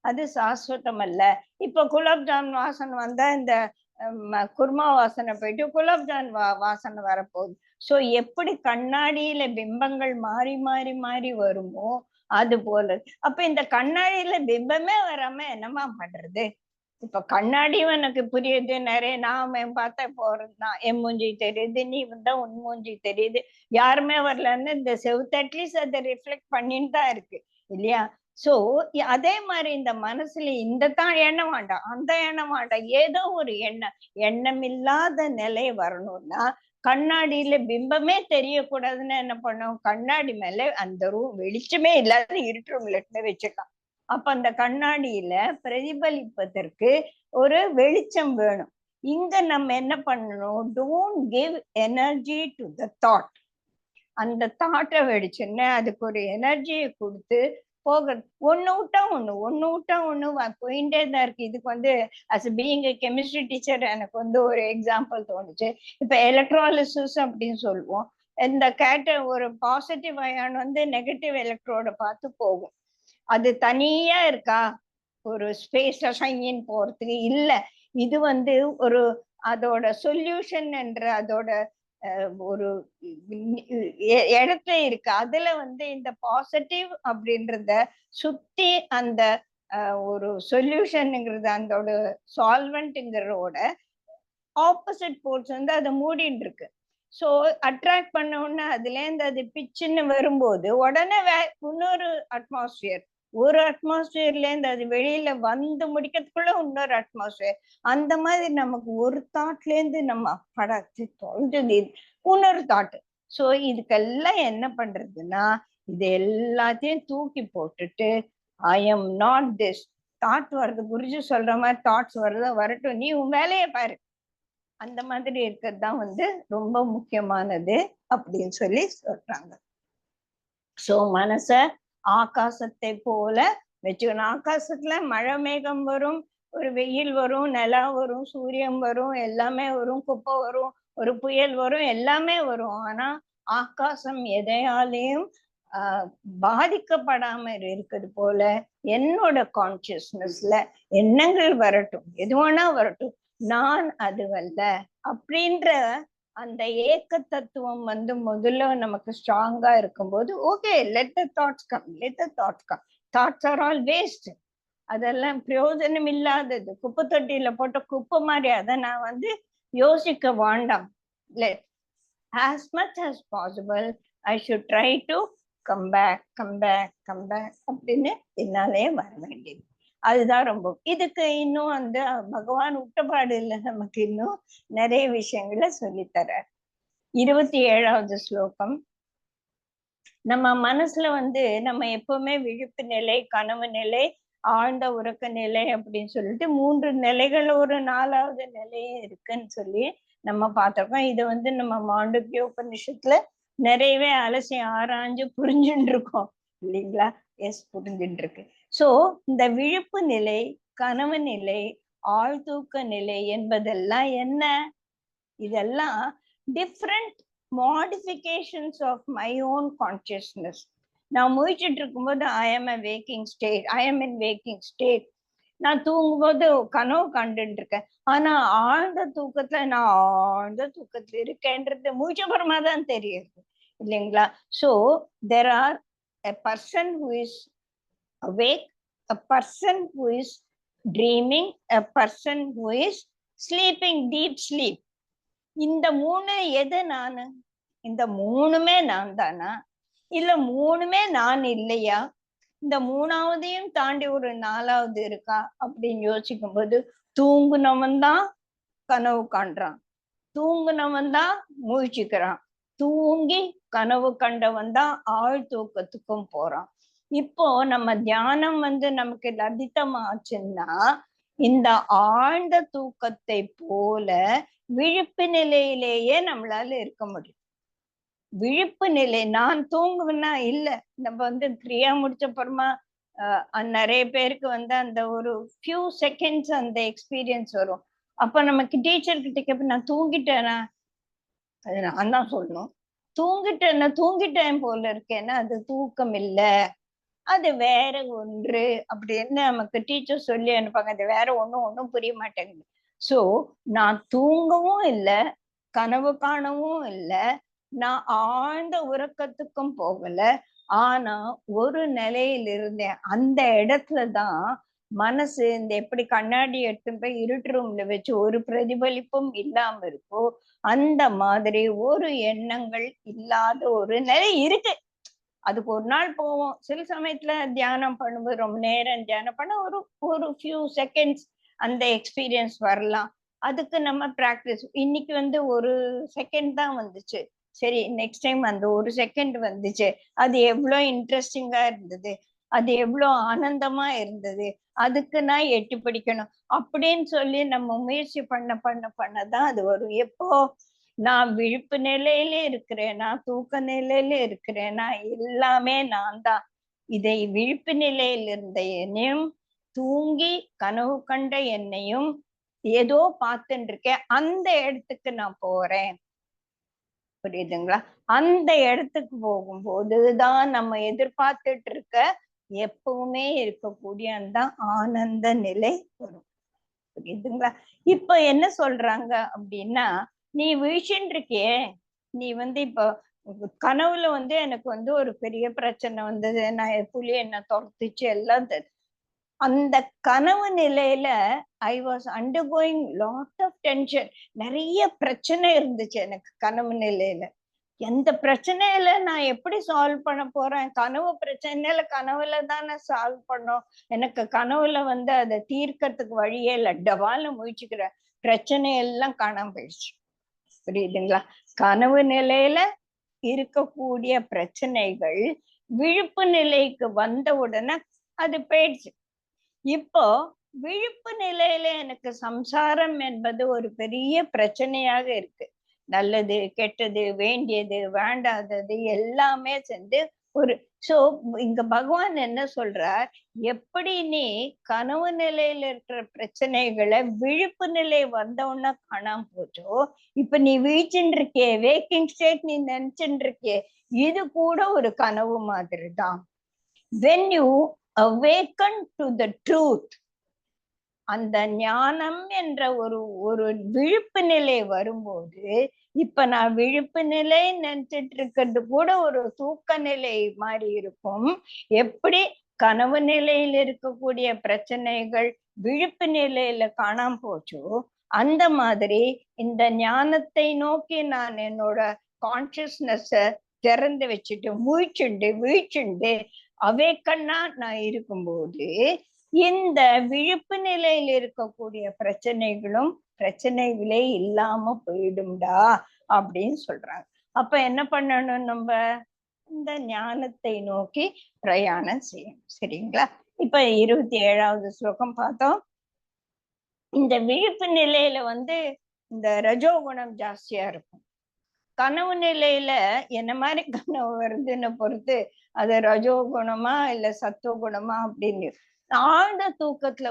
அது சாஸ்வதம் அல்ல. இப்ப குலாப்ஜான் வாசனை வந்தா இந்த குர்மா வாசனை போயிட்டு குலாப்ஜான் வாசனை வரப்போகுது. சோ எப்படி கண்ணாடியில பிம்பங்கள் மாறி மாறி மாறி வருமோ அது போல. அப்ப இந்த கண்ணாடியில பிம்பமே வராம என்னமா பண்றது? இப்ப கண்ணாடியும் எனக்கு புரியுது, நிறைய நாம பார்த்தா போறதுதான், என் மூஞ்சி தெரியுது, நீ வந்தா உன் மூஞ்சி தெரியுது, யாருமே வரலன்னு இந்த செவுத்து அட்லீஸ்ட் அதை ரிஃப்ளெக்ட் பண்ணிட்டு தான் இருக்கு இல்லையா? சோ அதே மாதிரி இந்த மனசுல இந்த தான் எண்ணம் வேண்டாம், அந்த எண்ணம் வேண்டாம், ஏதோ ஒரு எண்ணம் இல்லாத நிலை வரணும்னா கண்ணாடியில பிம்பமே தெரியக்கூடாதுன்னு என்ன பண்ணும், கண்ணாடி மேல அந்த வெளிச்சமே இல்லாத இருட்டு ரூம்ல வச்சுக்கலாம். அப்ப அந்த கண்ணாடியில பிரதிபலிப்பதற்கு ஒரு வெளிச்சம் வேணும். இங்க நம்ம என்ன பண்ணணும், don't give energy to the thought. அந்த தாட்டை வெடிச்சுன்னு அதுக்கு ஒரு எனர்ஜியை கொடுத்து போக, ஒண்ணு விட்டா ஒண்ணு போயிட்டே தான் இருக்கு. இதுக்கு வந்து அஸ் பீயிங் கெமிஸ்ட்ரி டீச்சர் எனக்கு வந்து ஒரு எக்ஸாம்பிள் தோணுச்சு. இப்ப எலக்ட்ராலிசிஸ் அப்படின்னு சொல்லுவோம். இந்த ஒரு பாசிட்டிவ் அயான் வந்து நெகட்டிவ் எலக்ட்ரோட பார்த்து போகும். அது தனியா இருக்கா ஒரு ஸ்பேஸ்ல சைன் போறதுக்கு? இல்ல, இது வந்து ஒரு அதோட சொல்யூஷன் என்ற அதோட ஒரு இடத்துல இருக்கு. அதுல வந்து இந்த பாசிட்டிவ் அப்படின்றத சுத்தி அந்த ஒரு சொல்யூஷன்ங்கிறது அதோட சால்வெண்ட்ங்கிறோட ஆப்போசிட் போல்ஸ் வந்து அதை மூடிட்டு இருக்கு. ஸோ அட்ராக்ட் பண்ண உடனே அதுல இருந்து அது பிச்சுன்னு வரும்போது உடனே இன்னொரு அட்மாஸ்பியர், ஒரு அட்மாஸ்பியர்ல இருந்து அது வெளியில வந்து முடிக்கிறதுக்குள்ள இன்னொரு அட்மாஸ்பியர். அந்த மாதிரி நமக்கு ஒரு தாட்ல இருந்து நம்ம படத்து தொலைஞ்சது இன்னொரு தாட். ஸோ இதுக்கெல்லாம் என்ன பண்றதுன்னா இது எல்லாத்தையும் தூக்கி போட்டுட்டு I am not this. Thought வருது, குருஜி சொல்ற மாதிரி தாட்ஸ் வருது, வரட்டும், நீ உன் வேலையை பாரு, அந்த மாதிரி இருக்கிறது தான் வந்து ரொம்ப முக்கியமானது அப்படின்னு சொல்லி சொல்றாங்க. சோ மனச ஆகாசத்தை போல வச்சுக்கணும். ஆகாசத்துல மழை மேகம் வரும், ஒரு வெயில் வரும், நிலா வரும், சூரியன் வரும், எல்லாமே வரும், குப்பை வரும், ஒரு புயல் வரும், எல்லாமே வரும். ஆனா ஆகாசம் எதையாலையும் பாதிக்கப்படாம இருக்கிறது போல என்னோட கான்சியஸ்னஸ்ல எண்ணங்கள் வரட்டும், எது வேணா வரட்டும், நான் அதுவல்ல அப்படின்ற அந்த ஏக்க தத்துவம் வந்து முதல்ல நமக்கு ஸ்ட்ராங்கா இருக்கும்போது okay, let the thoughts come, let the thoughts come. Thoughts are all waste. அதெல்லாம் பிரயோஜனம் இல்லாதது, குப்பை தொட்டியில போட்ட குப்பை மாதிரி. அதை நான் வந்து யோசிக்க வேண்டாம். Let as much as possible I should try to come back, come back, come back அப்படின்னு என்னாலே வர வேண்டியது. அதுதான் ரொம்ப. இதுக்கு இன்னும் அந்த பகவான் விட்டபாடு இல்லை, நமக்கு இன்னும் நிறைய விஷயங்களை சொல்லித்தரார். 27வது ஸ்லோகம். நம்ம மனசுல வந்து நம்ம எப்பவுமே விழிப்பு நிலை, கனவு நிலை, ஆழ்ந்த உறக்க நிலை அப்படின்னு சொல்லிட்டு 3 நிலைகள், ஒரு 4வது நிலையே இருக்குன்னு சொல்லி நம்ம பார்த்திருக்கோம். இதை வந்து நம்ம மாண்டூக்கிய உபநிஷத்துல நிறையவே அலசி ஆராய்ஞ்சு புரிஞ்சுட்டு இருக்கோம் இல்லைங்களா? எஸ், புரிஞ்சுட்டு இருக்கு. சோ இந்த விழிப்பு நிலை, கனவு நிலை, ஆழ்தூக்க நிலை என்பதெல்லாம் என்ன? இதெல்லாம் different modifications of my own consciousness. நான் முயற்சிட்டு இருக்கும்போது I am a waking state, I am in waking state. நான் தூங்கும்போது கனவு கண்டுட்டு இருக்கேன், ஆனா ஆழ்ந்த தூக்கத்துல நான் ஆழ்ந்த தூக்கத்துல இருக்கேன்றது முயற்சிபுறமா தான் தெரியுது இல்லைங்களா? So there are a person who is awake, a person who is dreaming, a person who is sleeping deep sleep. இந்த 3 எது நானு? இந்த 3மே நான் தானா? இல்ல 3மே நான் இல்லையா? இந்த 3வதையும் தாண்டி ஒரு 4வது இருக்கா அப்படின்னு யோசிக்கும் போது தூங்குனவன் தான் கனவு காண்றான், தூங்குனவன் தான் முழிச்சுக்கிறான், தூங்கி கனவு கண்டவன் தான் ஆழ் தூக்கத்துக்கும் போறான். இப்போ நம்ம தியானம் வந்து நமக்கு லலிதமாச்சுன்னா இந்த ஆழ்ந்த தூக்கத்தை போல விழிப்பு நிலையிலேயே நம்மளால இருக்க முடியும். விழிப்பு நிலை, நான் தூங்குவேன்னா இல்ல. நம்ம வந்து கிரியா முடிச்ச அப்புறமா நிறைய பேருக்கு வந்து அந்த ஒரு ஃபியூ செகண்ட்ஸ் அந்த எக்ஸ்பீரியன்ஸ் வரும். அப்ப நமக்கு டீச்சர் கிட்ட கேட்ப, நான் தூங்கிட்டேனா? அது நான் தான் சொல்லணும். தூங்கிட்டேன் போல இருக்கேன்னா அது தூக்கம் இல்ல, அது வேற ஒன்று அப்படின்னு நமக்கு டீச்சர் சொல்லி அனுப்பாங்க. அது வேற ஒண்ணும் புரிய மாட்டேங்குது. சோ நான் தூங்கவும் இல்லை, கனவு காணவும் இல்லை, நான் ஆழ்ந்த உறக்கத்துக்கும் போகல. ஆனா ஒரு நிலையில இருந்தேன். அந்த இடத்துலதான் மனசு இந்த எப்படி கண்ணாடி எடுத்துட்டு போய் இருட்டு ரூம்ல வச்சு ஒரு பிரதிபலிப்பும் இல்லாம இருக்கோ அந்த மாதிரி ஒரு எண்ணங்கள் இல்லாத ஒரு நிலை இருக்கு. அதுக்கு ஒரு நாள் போவோம். சில சமயத்துல தியானம் பண்ணும்போது ரொம்ப நேரம் தியானம் பண்ண ஒரு ஃபியூ செகண்ட்ஸ் அந்த எக்ஸ்பீரியன்ஸ் வரலாம். அதுக்கு நம்ம பிராக்டிஸ். இன்னைக்கு வந்து ஒரு செகண்ட் தான் வந்துச்சு, சரி நெக்ஸ்ட் டைம் அந்த ஒரு செகண்ட் வந்துச்சு, அது எவ்வளவு இன்ட்ரெஸ்டிங்கா இருந்தது, அது எவ்வளவு ஆனந்தமா இருந்தது, அதுக்கு நான் எட்டி பிடிக்கணும் அப்படின்னு சொல்லி நம்ம முயற்சி பண்ணதான் அது வரும். எப்போ நான் விழிப்பு நிலையில இருக்கிறேனா, தூக்க நிலையில இருக்கிறேனா, எல்லாமே நான் தான். இதை விழிப்பு நிலையில் இருந்த என்னையும் தூங்கி கனவு கண்ட என்னையும் ஏதோ பார்த்துட்டு இருக்கேன், அந்த இடத்துக்கு நான் போறேன். புரியுதுங்களா? அந்த இடத்துக்கு போகும்போதுதான் நம்ம எதிர்பார்த்துட்டு இருக்க எப்பவுமே இருக்கக்கூடிய அந்த ஆனந்த நிலை வரும். புரியுதுங்களா? இப்ப என்ன சொல்றாங்க அப்படின்னா, நீ விழிச்சுட்டு இருக்கியே, நீ இப்போ கனவுல எனக்கு ஒரு பெரிய பிரச்சனை வந்தது, நான் புலி என்ன துரத்துச்சு எல்லாம் அந்த கனவு நிலையில I was undergoing lot of tension. நிறைய பிரச்சனை இருந்துச்சு எனக்கு கனவு நிலையில. எந்த பிரச்சனையில நான் எப்படி சால்வ் பண்ண போறேன்? கனவு பிரச்சனையில கனவுல தானே சால்வ் பண்ணோம். எனக்கு கனவுல அதை தீர்க்கறதுக்கு வழியே இல்லை. டபால்னு முயற்சிக்கிற பிரச்சனை எல்லாம் காணாம போயிடுச்சு. புரியுதுங்களா? கனவு நிலையில இருக்கக்கூடிய பிரச்சனைகள் விழிப்பு நிலைக்கு வந்த உடனே அது போயிடுச்சு. இப்போ விழிப்பு நிலையில எனக்கு சம்சாரம் என்பது ஒரு பெரிய பிரச்சனையாக இருக்கு. நல்லது, கெட்டது, வேண்டியது, வேண்டாதது எல்லாமே சேர்ந்து ஒரு சோ இங்க பகவான் என்ன சொல்றார், எப்படி நீ கனவு நிலையில இருக்கிற பிரச்சனைகளை விழிப்பு நிலை வந்தவுடனே காணாம போச்சோ, இப்ப நீ வீழ்ச்சின்னு இருக்கியே, வேக்கிங் ஸ்டேட் நீ நினைச்சுட்டு இருக்கியே, இது கூட ஒரு கனவு மாதிரி தான். when you awaken to the truth, அந்த ஞானம் என்ற ஒரு விழிப்பு நிலை வரும்போது, இப்ப நான் விழிப்பு நிலை நினைச்சிட்டு இருக்கிறது கூட ஒரு தூக்க நிலை மாதிரி இருக்கும். எப்படி கனவு நிலையில் இருக்கக்கூடிய பிரச்சனைகள் விழிப்பு நிலையில காணாம போச்சோ, அந்த மாதிரி இந்த ஞானத்தை நோக்கி நான் என்னோட கான்சியஸ்னஸ திறந்து வச்சுட்டு வீழ்ச்சுண்டு அவேக்கன்னா நான் இருக்கும்போது, இந்த விழிப்பு நிலையில் இருக்கக்கூடிய பிரச்சனைகளும் பிரச்சனைகளே இல்லாம போயிடும்டா அப்படின்னு சொல்றாங்க. அப்ப என்ன பண்ணணும்? நம்ம இந்த ஞானத்தை நோக்கி பிரயாணம் செய்யணும். சரிங்களா? இப்ப 27வது ஸ்லோகம் பார்த்தோம். இந்த விழிப்பு நிலையில இந்த ரஜோகுணம் ஜாஸ்தியா இருக்கும். கனவு நிலையில என்ன மாதிரி கனவு வருதுன்னு பொறுத்து அது ரஜோகுணமா இல்ல சத்துவகுணமா அப்படின்னு. ஆழ்ந்த தூக்கத்துல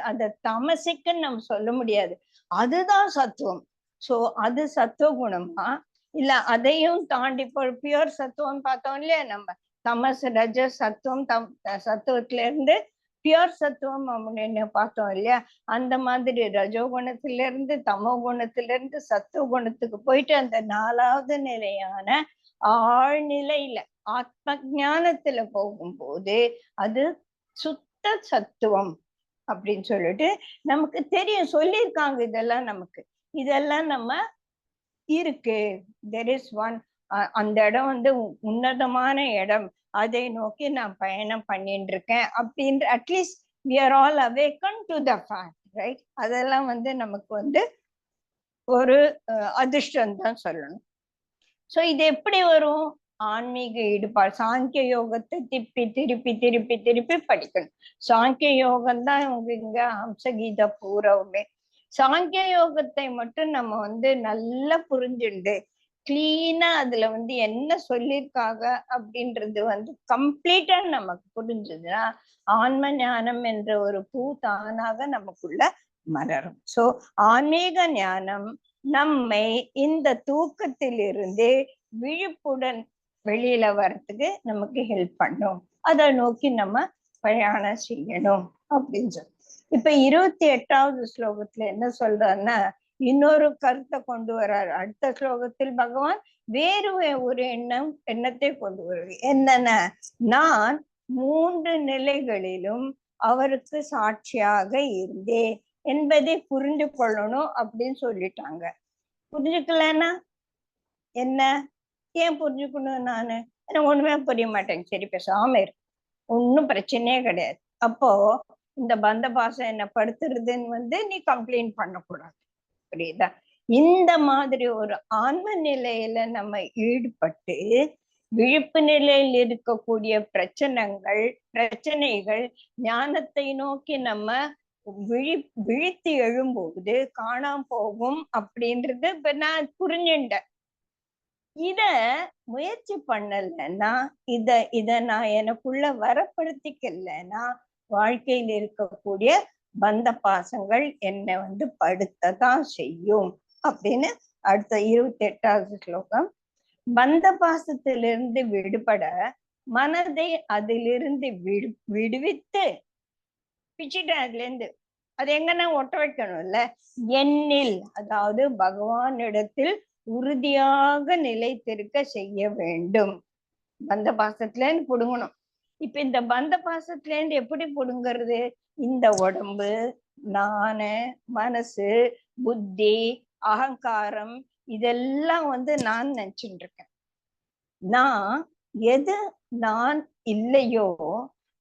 அத தமசிக்குன்னு நம்ம சொல்ல முடியாது. அதுதான் சத்துவம். சோ அது சத்துவகுணமா இல்ல அதையும் தாண்டி பியூர் சத்துவம் பார்த்தோம் இல்லையா நம்ம, தமஸ் ரஜ சத்துவம் சத்துவத்துல இருந்து பியூர் சத்துவம் அப்படின்னு பார்த்தோம் இல்லையா, அந்த மாதிரி ரஜோகுணத்துல இருந்து தமோ குணத்துல இருந்து சத்துவ குணத்துக்கு போயிட்டு அந்த 4வது நிலையான ஆழ்நிலையில ஆத்ம ஞானத்துல போகும்போது அது சுத்த சத்துவம் அப்படின்னு சொல்லிட்டு நமக்கு தெரியும். சொல்லியிருக்காங்க இதெல்லாம் நமக்கு. இதெல்லாம் நம்ம இருக்கு. தெர் இஸ் ஒன், அந்த இடம் உன்னதமான இடம், அதை நோக்கி நான் பயணம் பண்ணிட்டு இருக்கேன் அப்படின்ற at least we are all awakened to the fact, right? அதெல்லாம் நமக்கு ஒரு அதிர்ஷ்டம் தான் சொல்லணும். சோ இது எப்படி வரும்? ஆன்மீக ஈடுபாடு. சாங்கிய யோகத்தை திருப்பி திருப்பி திருப்பி திருப்பி படிக்கணும். சாங்கிய யோகம் தான் இங்க ஹம்சகீதா பூராவுமே. சாங்கிய யோகத்தை மட்டும் நம்ம நல்லா புரிஞ்சுண்டு கிளீனா அதுல என்ன சொல்லியிருக்காங்க அப்படின்றது கம்ப்ளீட்டா நமக்கு புரிஞ்சதுன்னா ஆன்ம ஞானம் என்ற ஒரு பூ தானாக நமக்குள்ள மலரும். சோ ஆன்மீக ஞானம் நம்மை இந்த தூக்கத்திலிருந்து விழிப்புடன் வெளியில வர்றதுக்கு நமக்கு ஹெல்ப் பண்ணும். அதை நோக்கி நம்ம பிரயாணம் செய்யணும் அப்படின்னு சொல்லி இப்ப 28வது ஸ்லோகத்துல என்ன சொல்றாருன்னா இன்னொரு கருத்தை கொண்டு வர்றாரு. அடுத்த ஸ்லோகத்தில் பகவான் வேறு ஒரு எண்ணத்தை கொண்டு வருது. என்னன்னா, நான் 3 நிலைகளிலும் அவருக்கு சாட்சியாக இருந்தேன் என்பதை புரிந்து கொள்ளணும் அப்படின்னு சொல்லிட்டாங்க. புரிஞ்சுக்கலன்னா என்ன? ஏன் புரிஞ்சுக்கணும்? நானு எனக்கு ஒண்ணுமே புரிய மாட்டேங்க. சரி பேசாம இருக்கு, ஒன்னும் பிரச்சனையே கிடையாது. அப்போ இந்த பந்த பாசம் என்ன படுத்துறதுன்னு நீ கம்ப்ளைண்ட் பண்ணக்கூடாது. புரியுதா? இந்த மாதிரி ஒரு ஆன்ம நிலையில நம்ம ஈடுபட்டு விழிப்பு நிலையில் இருக்கக்கூடிய பிரச்சனைகள் ஞானத்தை நோக்கி நம்ம விழித்து எழும்போது காணாம போகும் அப்படின்றது இப்ப நான் புரிஞ்சுட்டேன். இத முயற்சி பண்ணலன்னா, இத நான் எனக்குள்ள வரப்படுத்திக்கலன்னா வாழ்க்கையில் இருக்கக்கூடிய பந்த பாசங்கள் என்னை படுத்ததான் செய்யும் அப்படின்னு அடுத்த 28வது ஸ்லோகம் பந்த பாசத்திலிருந்து விடுபட மனதை அதிலிருந்து விடுவித்து பிச்சுட்டேன் அதுல இருந்து. அது எங்கன்னா ஒட்ட வைக்கணும்ல. எண்ணில், அதாவது பகவானிடத்தில் உறுதியாக நிலைத்திருக்க செய்ய வேண்டும். பந்த பாசத்துல இருந்து புடுங்கணும். இப்ப இந்த பந்த பாசத்துல இருந்து எப்படி புடுங்கிறது? இந்த உடம்பு, நானு, மனசு, புத்தி, அகங்காரம், இதெல்லாம் நான் நினைச்சுட்டு இருக்கேன். நான் எது நான் இல்லையோ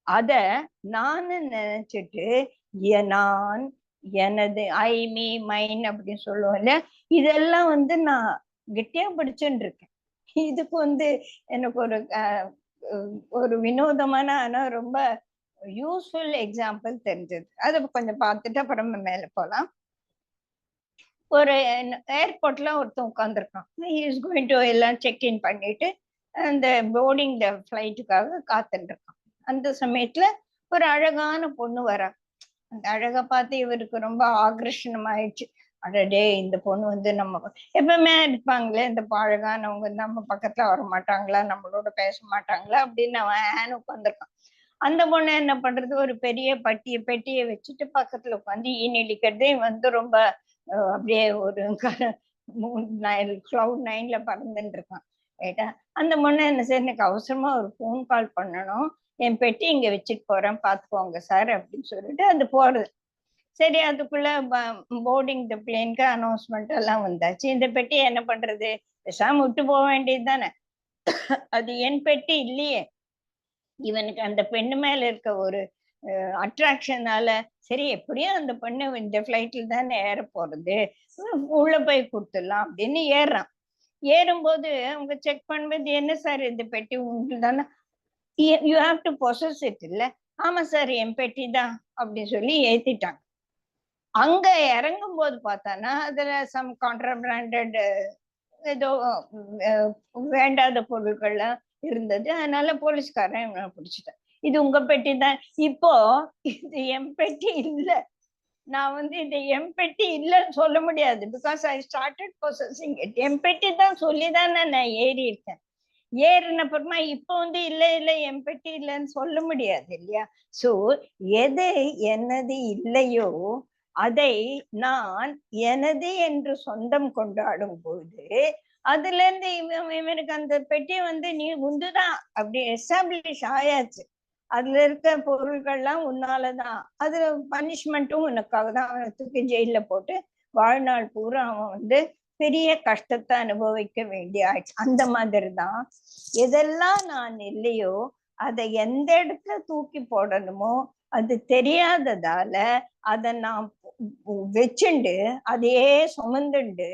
அத நான் நினைச்சிட்டு நான், எனது, ஐ, மீ, மைன் அப்படின்னு சொல்லுவோம்ல, இதெல்லாம் நான் கெட்டியா பிடிச்சுட்டு இருக்கேன். இதுக்கு எனக்கு ஒரு வினோதமான ஆனா ரொம்ப யூஸ்ஃபுல் எக்ஸாம்பிள் தெரிஞ்சது. அதை கொஞ்சம் பார்த்துட்டு அப்புறம் மேல போலாம். ஒரு ஏர்போர்ட்ல ஒருத்தன் உட்காந்துருக்கான். இஸ் கோயிங் டு எல்லாம் செக்இன் பண்ணிட்டு அந்த போர்டிங் ஃபிளைட்டுக்காக காத்துட்டு இருக்கான். அந்த சமயத்துல ஒரு அழகான பொண்ணு வரா. அந்த அழகை பார்த்து இவருக்கு ரொம்ப ஆக்ரஷனம் ஆயிடுச்சு. அடடே, இந்த பொண்ணு நம்ம எப்பவுமே இருப்பாங்களே இந்த அழகானவங்க, நம்ம பக்கத்துல வர மாட்டாங்களா, நம்மளோட பேச மாட்டாங்களா அப்படின்னு அவன் உட்காந்துருக்கான். அந்த பொண்ணு என்ன பண்றது, ஒரு பெரிய பெட்டியை வச்சுட்டு பக்கத்துல உட்காந்து ஈனிலிக்கிறதே ரொம்ப அப்படியே ஒரு கிளவுட் 9ல பறந்துட்டு இருக்கான். ரைட்டா? அந்த பொண்ணு என்ன சார், எனக்கு அவசரமா ஒரு போன் கால் பண்ணணும், என் பெட்டி இங்க வச்சுட்டு போறேன் பாத்துக்கோங்க சார் அப்படின்னு சொல்லிட்டு அது போறது. சரி, அதுக்குள்ள போர்டிங் த பிளேனுக்கு அனௌன்ஸ்மெண்ட் எல்லாம் வந்தாச்சு. இந்த பெட்டி என்ன பண்றது, பேசாம விட்டு போக வேண்டியது தானே. அது என் பெட்டி இல்லையே. இவனுக்கு அந்த பெண்ணு மேல இருக்க ஒரு அட்ராக்ஷனால, சரி எப்படியும் அந்த பெண்ணு இந்த ஃபிளைட்ல தானே ஏற போறது, உள்ள போய் கொடுத்துடலாம் அப்படின்னு ஏறுறான். ஏறும்போது அவங்க செக் பண்ணும்போது, என்ன சார் இந்த பெட்டி உங்களுக்கு தானே, you have to possess it இல்ல. ஆமா சார், என் பெட்டி தான் அப்படின்னு சொல்லி ஏத்திட்டாங்க. அங்க இறங்கும் போது பார்த்தானா அதுல சம் கான்ட்ராபிராண்டட் ஏதோ வேண்டாத பொருட்கள்லாம் இருந்தது. அதனால போலீஸ்காரன் பிடிச்சிட்டேன். இது உங்க பெட்டி தான். இப்போ இது என் பெட்டி இல்ல. நான் இது என் பெட்டி இல்லைன்னு சொல்ல முடியாது. Because I started possessing it. என் பெட்டி தான் சொல்லிதான் நான் ஏறி இருக்கேன். ஏறின அப்புறமா இப்போ இல்ல இல்ல என் பெட்டி இல்லைன்னு சொல்ல முடியாது இல்லையா? சோ எது என்னது இல்லையோ அதை நான் எனது என்று சொந்தம் கொண்டாடும் போது அதுல இருந்து இவனுக்கு அந்த பெட்டி நீ உண்டுதான் அப்படி எஸ்டாப்ளிஷ் ஆயாச்சு. அதுல இருக்க பொருள்கள்லாம் உன்னாலதான், அதுல பனிஷ்மெண்ட்டும் உனக்காக தான். அவனை தூக்கி ஜெயில போட்டு வாழ்நாள் பூரா அவன் பெரிய கஷ்டத்தை அனுபவிக்க வேண்டிய ஆயிடுச்சு. அந்த மாதிரிதான் எதெல்லாம் நான் இல்லையோ அதை எந்த இடத்துல தூக்கி போடணுமோ அது தெரியாததால அதை நான் வச்சுண்டு அதையே சுமந்துண்டு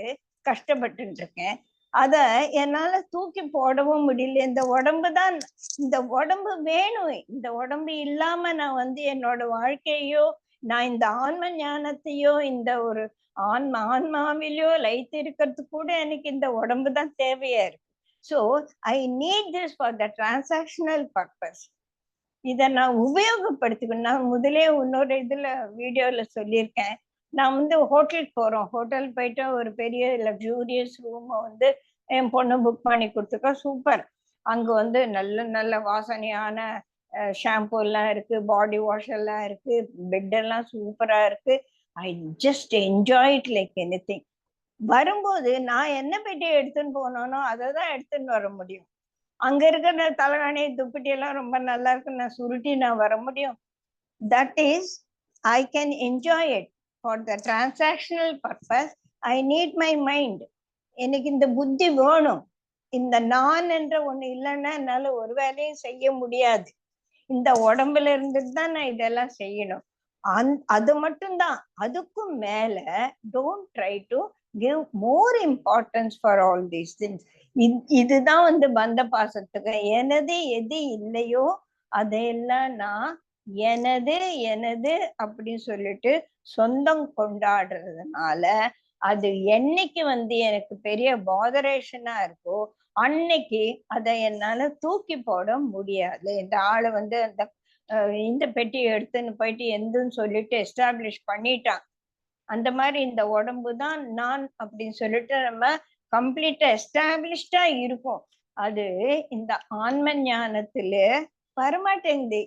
கஷ்டப்பட்டு இருக்கேன். அத என்னால தூக்கி போடவும் முடியல. இந்த உடம்பு தான், இந்த உடம்பு வேணும். இந்த உடம்பு இல்லாம நான் என்னோட வாழ்க்கையோ, நான் இந்த ஆன்ம ஞானத்தையோ, இந்த ஒரு ஆன்மாவிலையோ லைத்து இருக்கிறது கூட எனக்கு இந்த உடம்பு தான் தேவையா இருக்கு. So I need this for the transactional purpose. இதை நான் உபயோகப்படுத்திக்கணும். நான் முதலே இன்னொரு இதுல வீடியோல சொல்லியிருக்கேன். நான் ஹோட்டலுக்கு போறோம். ஹோட்டல் போயிட்டு ஒரு பெரிய லக்ஸூரியஸ் ரூம் என் பொண்ணு புக் பண்ணி கொடுத்துருக்கா. சூப்பர். அங்க நல்ல நல்ல வாசனையான ஷாம்பு எல்லாம் இருக்கு, பாடி வாஷ் எல்லாம் இருக்கு, பெட் எல்லாம் சூப்பரா இருக்கு. I just enjoy it like anything. வரும்போது நான் என்ன பெட்டி எடுத்துன்னு போனோனோ அதை தான் எடுத்துன்னு வர முடியும். அங்க இருக்கிற தலைகாணி துப்பட்டி எல்லாம் ரொம்ப நல்லா இருக்கு, நான் சுருட்டி நான் வர முடியும். That is I can enjoy it. For the transactional purpose I need my mind. எனக்கு இந்த புத்தி வேணும். இந்த நான் என்ற ஒண்ணு இல்லைன்னா என்னால ஒரு வேலையும் செய்ய முடியாது. இந்த உடம்புல இருந்துட்டு தான் நான் இதெல்லாம் செய்யணும். அது மட்டும்தான். அதுக்கும் மேல don't try to give more importance for all these things. இதுதான் பந்த பாசத்துக்கு. எனது எது இல்லையோ அதையெல்லாம் நான் எனது எனது அப்படின்னு சொல்லிட்டு சொந்தம் கொண்டாடுறதுனால அது என்னைக்கு எனக்கு பெரிய பாதரேஷனா இருக்கோ அன்னைக்கு அதை என்னால தூக்கி போட முடியாது. இந்த ஆளு அந்த இந்த பெட்டியை எடுத்துன்னு போயிட்டு எந்துன்னு சொல்லிட்டு எஸ்டாப்ளிஷ் பண்ணிட்டான். அந்த மாதிரி இந்த உடம்பு தான் நான் அப்படின்னு சொல்லிட்டு நம்ம கம்ப்ளீட்டா எஸ்டாப்ளிஷ்டா இருக்கும். அது இந்த ஆன்ம ஞானத்துல வரமாட்டேங்குது.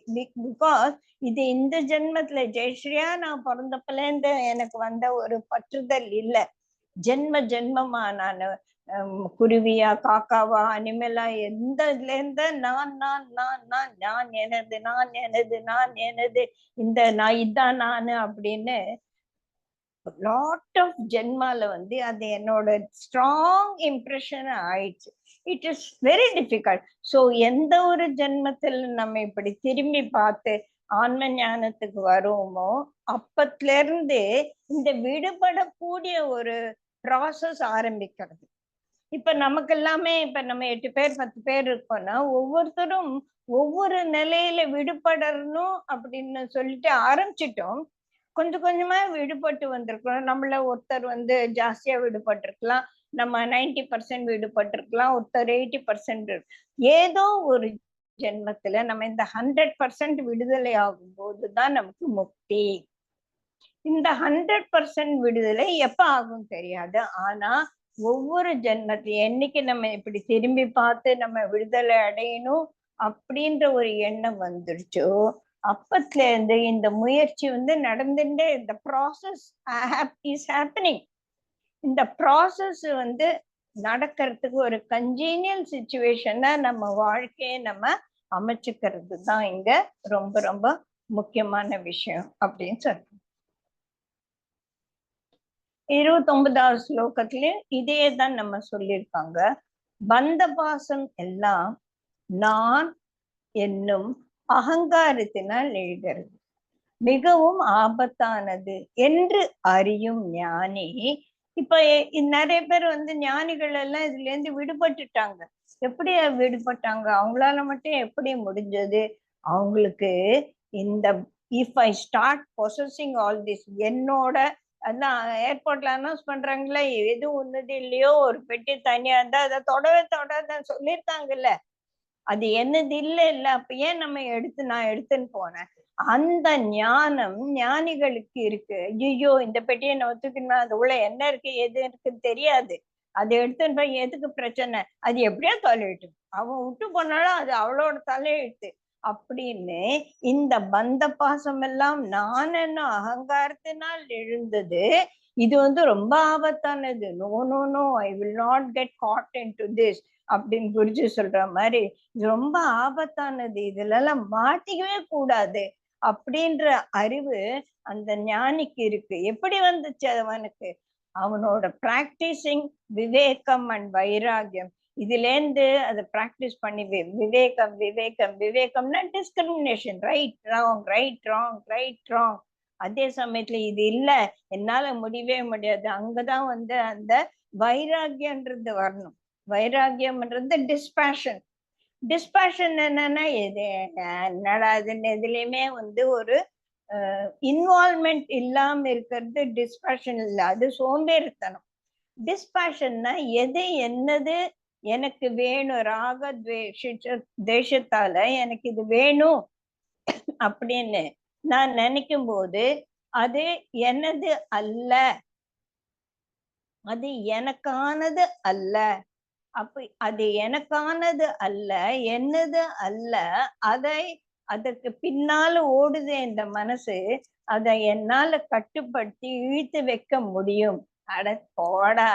பிகாஸ் இது இந்த ஜென்மத்துல ஜெயஸ்ரீயா நான் பிறந்தப்பல இருந்து எனக்கு வந்த ஒரு பற்றுதல் இல்ல. ஜென்ம ஜென்மமா நான் குருவியா காக்காவா அனிமலா எந்த இதுல இருந்த நான் எனது நான் எனது நான் எனது இந்த நான் இதான் நானு அப்படின்னு லாட் ஆஃப் ஜென்மால வந்து அது என்னோட ஸ்ட்ராங் இம்ப்ரெஷன் ஆயிடுச்சு. It is very difficult. So எந்த ஒரு ஜென்மத்தில் நம்ம இப்படி திரும்பி பார்த்து ஆன்ம ஞானத்துக்கு வருவோமோ அப்பத்துல இருந்து இந்த விடுபடக்கூடிய ஒரு ப்ராசஸ் ஆரம்பிக்கிறது. இப்ப நமக்கு எல்லாமே இப்ப நம்ம 8 பேர் 10 பேர் இருக்கோம்னா ஒவ்வொருத்தரும் ஒவ்வொரு நிலையில விடுபடணும் அப்படின்னு சொல்லிட்டு ஆரம்பிச்சிட்டோம். கொஞ்சம் கொஞ்சமா விடுபட்டு வந்திருக்கிறோம். நம்மள ஒருத்தர் வந்து ஜாஸ்தியா விடுபட்டிருக்கலாம், நம்ம 90% விடுபட்டிருக்கலாம், ஒருத்தர் 80%. ஏதோ ஒரு ஜென்மத்துல நம்ம இந்த 100% விடுதலை ஆகும் போதுதான் நமக்கு முக்தி. இந்த 100% விடுதலை எப்ப ஆகும் தெரியாது. ஆனா ஒவ்வொரு ஜென்மத்தையும் என்னைக்கு நம்ம இப்படி திரும்பி பார்த்து நம்ம விடுதலை அடையணும் அப்படின்ற ஒரு எண்ணம் வந்துருச்சோ அப்பத்துல இருந்து இந்த முயற்சி வந்து நடந்துட்டே இந்த ப்ராசஸ் இஸ் ஹேப்பனிங். இந்த ப்ராசஸ் வந்து நடக்கிறதுக்கு ஒரு கன்ஜீனியல் சுச்சுவேஷனா நம்ம வாழ்க்கையை நம்ம அமைச்சுக்கிறது தான் இங்க ரொம்ப ரொம்ப முக்கியமான விஷயம் அப்படின்னு சொல்றோம். 29வது ஸ்லோகத்திலயும் இதே தான் நம்ம சொல்லியிருக்காங்க. பந்த பாசம் எல்லாம் நான் என்னும் அகங்காரத்தினால் எழுகிறது, மிகவும் ஆபத்தானது என்று அறியும் ஞானி. இப்ப நிறைய பேர் வந்து ஞானிகள் எல்லாம் இதுல இருந்து விடுபட்டுட்டாங்க. எப்படி விடுபட்டாங்க? அவங்களால மட்டும் எப்படி முடிஞ்சது? அவங்களுக்கு இந்த if I start possessing all this, என்னோட அதான் ஏர்போர்ட்ல அனௌன்ஸ் பண்றாங்களே எது ஒண்ணுது இல்லையோ ஒரு பெட்டி தனியா இருந்தா அதை தொடவே தொடாதான் சொல்லியிருக்காங்கல்ல. அது என்னது இல்ல அப்ப ஏன் நம்ம நான் எடுத்துன்னு போனேன். அந்த ஞானம் ஞானிகளுக்கு இருக்கு. ஐயோ இந்த பெட்டியை நான் ஒத்துக்கணுமா, அது உள்ள என்ன இருக்கு எது இருக்குன்னு தெரியாது, அதை எடுத்துன்னு போய் எதுக்கு பிரச்சனை, அது எப்படியோ தலையிட்டு அவன் விட்டு போனாலும் அது அவளோட தலையெழுத்து அப்படின்னு இந்த பந்த பாசம் எல்லாம் நான் என்ன அகங்காரத்தினால் எழுந்தது. இது வந்து ரொம்ப ஆபத்தானது. No no no, I will not get caught into this அப்படின்னு குருஜி சொல்ற மாதிரி இது ரொம்ப ஆபத்தானது, இதுல எல்லாம் மாட்டிக்கவே கூடாது அப்படின்ற அறிவு அந்த ஞானிக்கு இருக்கு. எப்படி வந்துச்சு அவனுக்கு? அவனோட பிராக்டிசிங் விவேகம் அண்ட் வைராகியம். இதுல இருந்து அதை பிராக்டிஸ் பண்ணி விவேகம் விவேகம் விவேகம்னா discrimination, right wrong right wrong right wrong. அதே சமயத்துல இது இல்ல என்னால முடியவே முடியாது, அங்கதான் வந்து அந்த வைராகியன்றது வரணும். வைராகியம்ன்றது டிஸ்பேஷன். டிஸ்பேஷன் என்னன்னா எது என்னடா அதுன்னு எதுலயுமே வந்து ஒரு இன்வால்மெண்ட் இல்லாம இருக்கிறது டிஸ்பேஷன் இல்ல, அது சோம்பேறித்தனம். டிஸ்பேஷன்னா எது என்னது எனக்கு வேணும், ராக தேசத்தால எனக்கு இது வேணும் அப்படின்னு நான் நினைக்கும் போது அது எனது அல்ல, அது எனக்கானது அல்ல. அப்ப அது எனக்கானது அல்ல, என்னது அல்ல, அதை அதற்கு பின்னால ஓடுது இந்த மனசு, அதை என்னால கட்டுப்படுத்தி இழுத்து வைக்க முடியும். அட போடா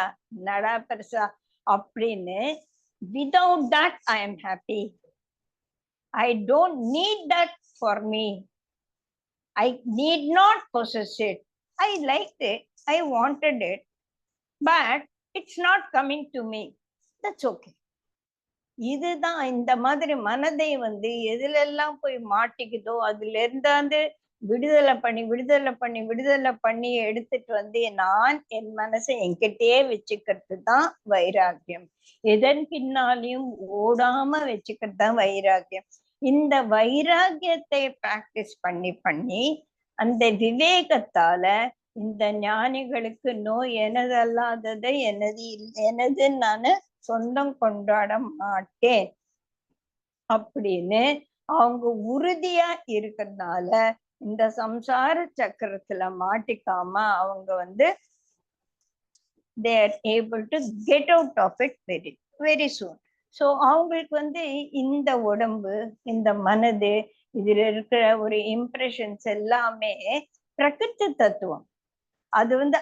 நடா பெருசா அப்படின்னு. without that I am happy. I don't need that for me. I need not possess it. I liked it, I wanted it, but it's not coming to me. That's okay. இதுதான் இந்த மாதிரி மனதை வந்து எதுல எல்லாம் போய் மாட்டிக்குதோ அதுல இருந்தாந்து விடுதலை பண்ணி விடுதலை பண்ணி விடுதலை பண்ணி எடுத்துட்டு வந்து நான் என் மனசை என்கிட்டயே வச்சுக்கிறது தான் வைராக்கியம். எதன் பின்னாலையும் ஓடாம வச்சுக்கிறது தான் வைராக்கியம். இந்த வைராக்கியத்தை பிராக்டிஸ் பண்ணி பண்ணி அந்த விவேகத்தால இந்த ஞானிகளுக்கு நோய் எனது அல்லாததை எனது நானு சொந்தம் கொண்டாட மாட்டேன் அப்படின்னு அவங்க உறுதியா இருக்கிறதுனால இந்த சம்சார சக்கரத்துல மாட்டிக்காம அவங்க வந்து they are able to get out of it very soon. So அவங்களுக்கு வந்து இந்த உடம்பு, இந்த மனது, இதுல இருக்கிற ஒரு இம்ப்ரெஷன்ஸ் எல்லாமே பிரகிருதி தத்துவம். அது வந்து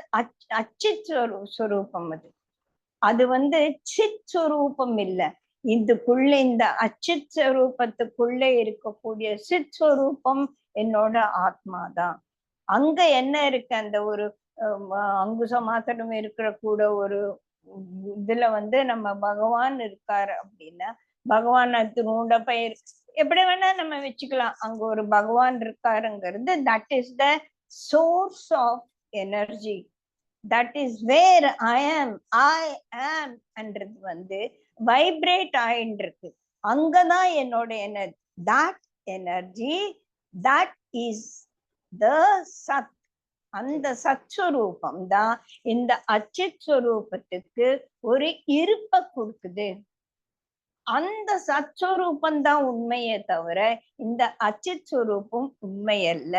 அச்சித் ஸ்வரூபம். அது வந்து சித் ஸ்வரூபம் இல்ல. இதுக்குள்ள இந்த அச்சித் ஸ்வரூபத்துக்குள்ள இருக்கக்கூடிய சித் ஸ்வரூபம் என்னோட ஆத்மாதான். அங்க என்ன இருக்கு, அந்த ஒரு அங்குச மாத்திரம் இருக்கிற கூட ஒரு இதுல வந்து நம்ம பகவான் இருக்காரு அப்படின்னா, பகவான் திருண்ட பெயர் எப்படி வேணா நம்ம வச்சுக்கலாம். அங்க ஒரு பகவான் இருக்காருங்கிறது, that is the source of energy. That is where I am என்றது வந்து வைப்ரேட் ஆயின்னு இருக்கு. அங்கதான் என்னோட energy. That energy, that is the sat. அந்த சத்ஸ்வரூபம் தான் இந்த அச்சித் ஸ்வரூபத்துக்கு ஒரு இருப்பை கொடுக்குது. அந்த சத்ஸ்வரூபம் தான் உண்மையே தவிர இந்த அச்சித் ஸ்வரூபம் உண்மை அல்ல.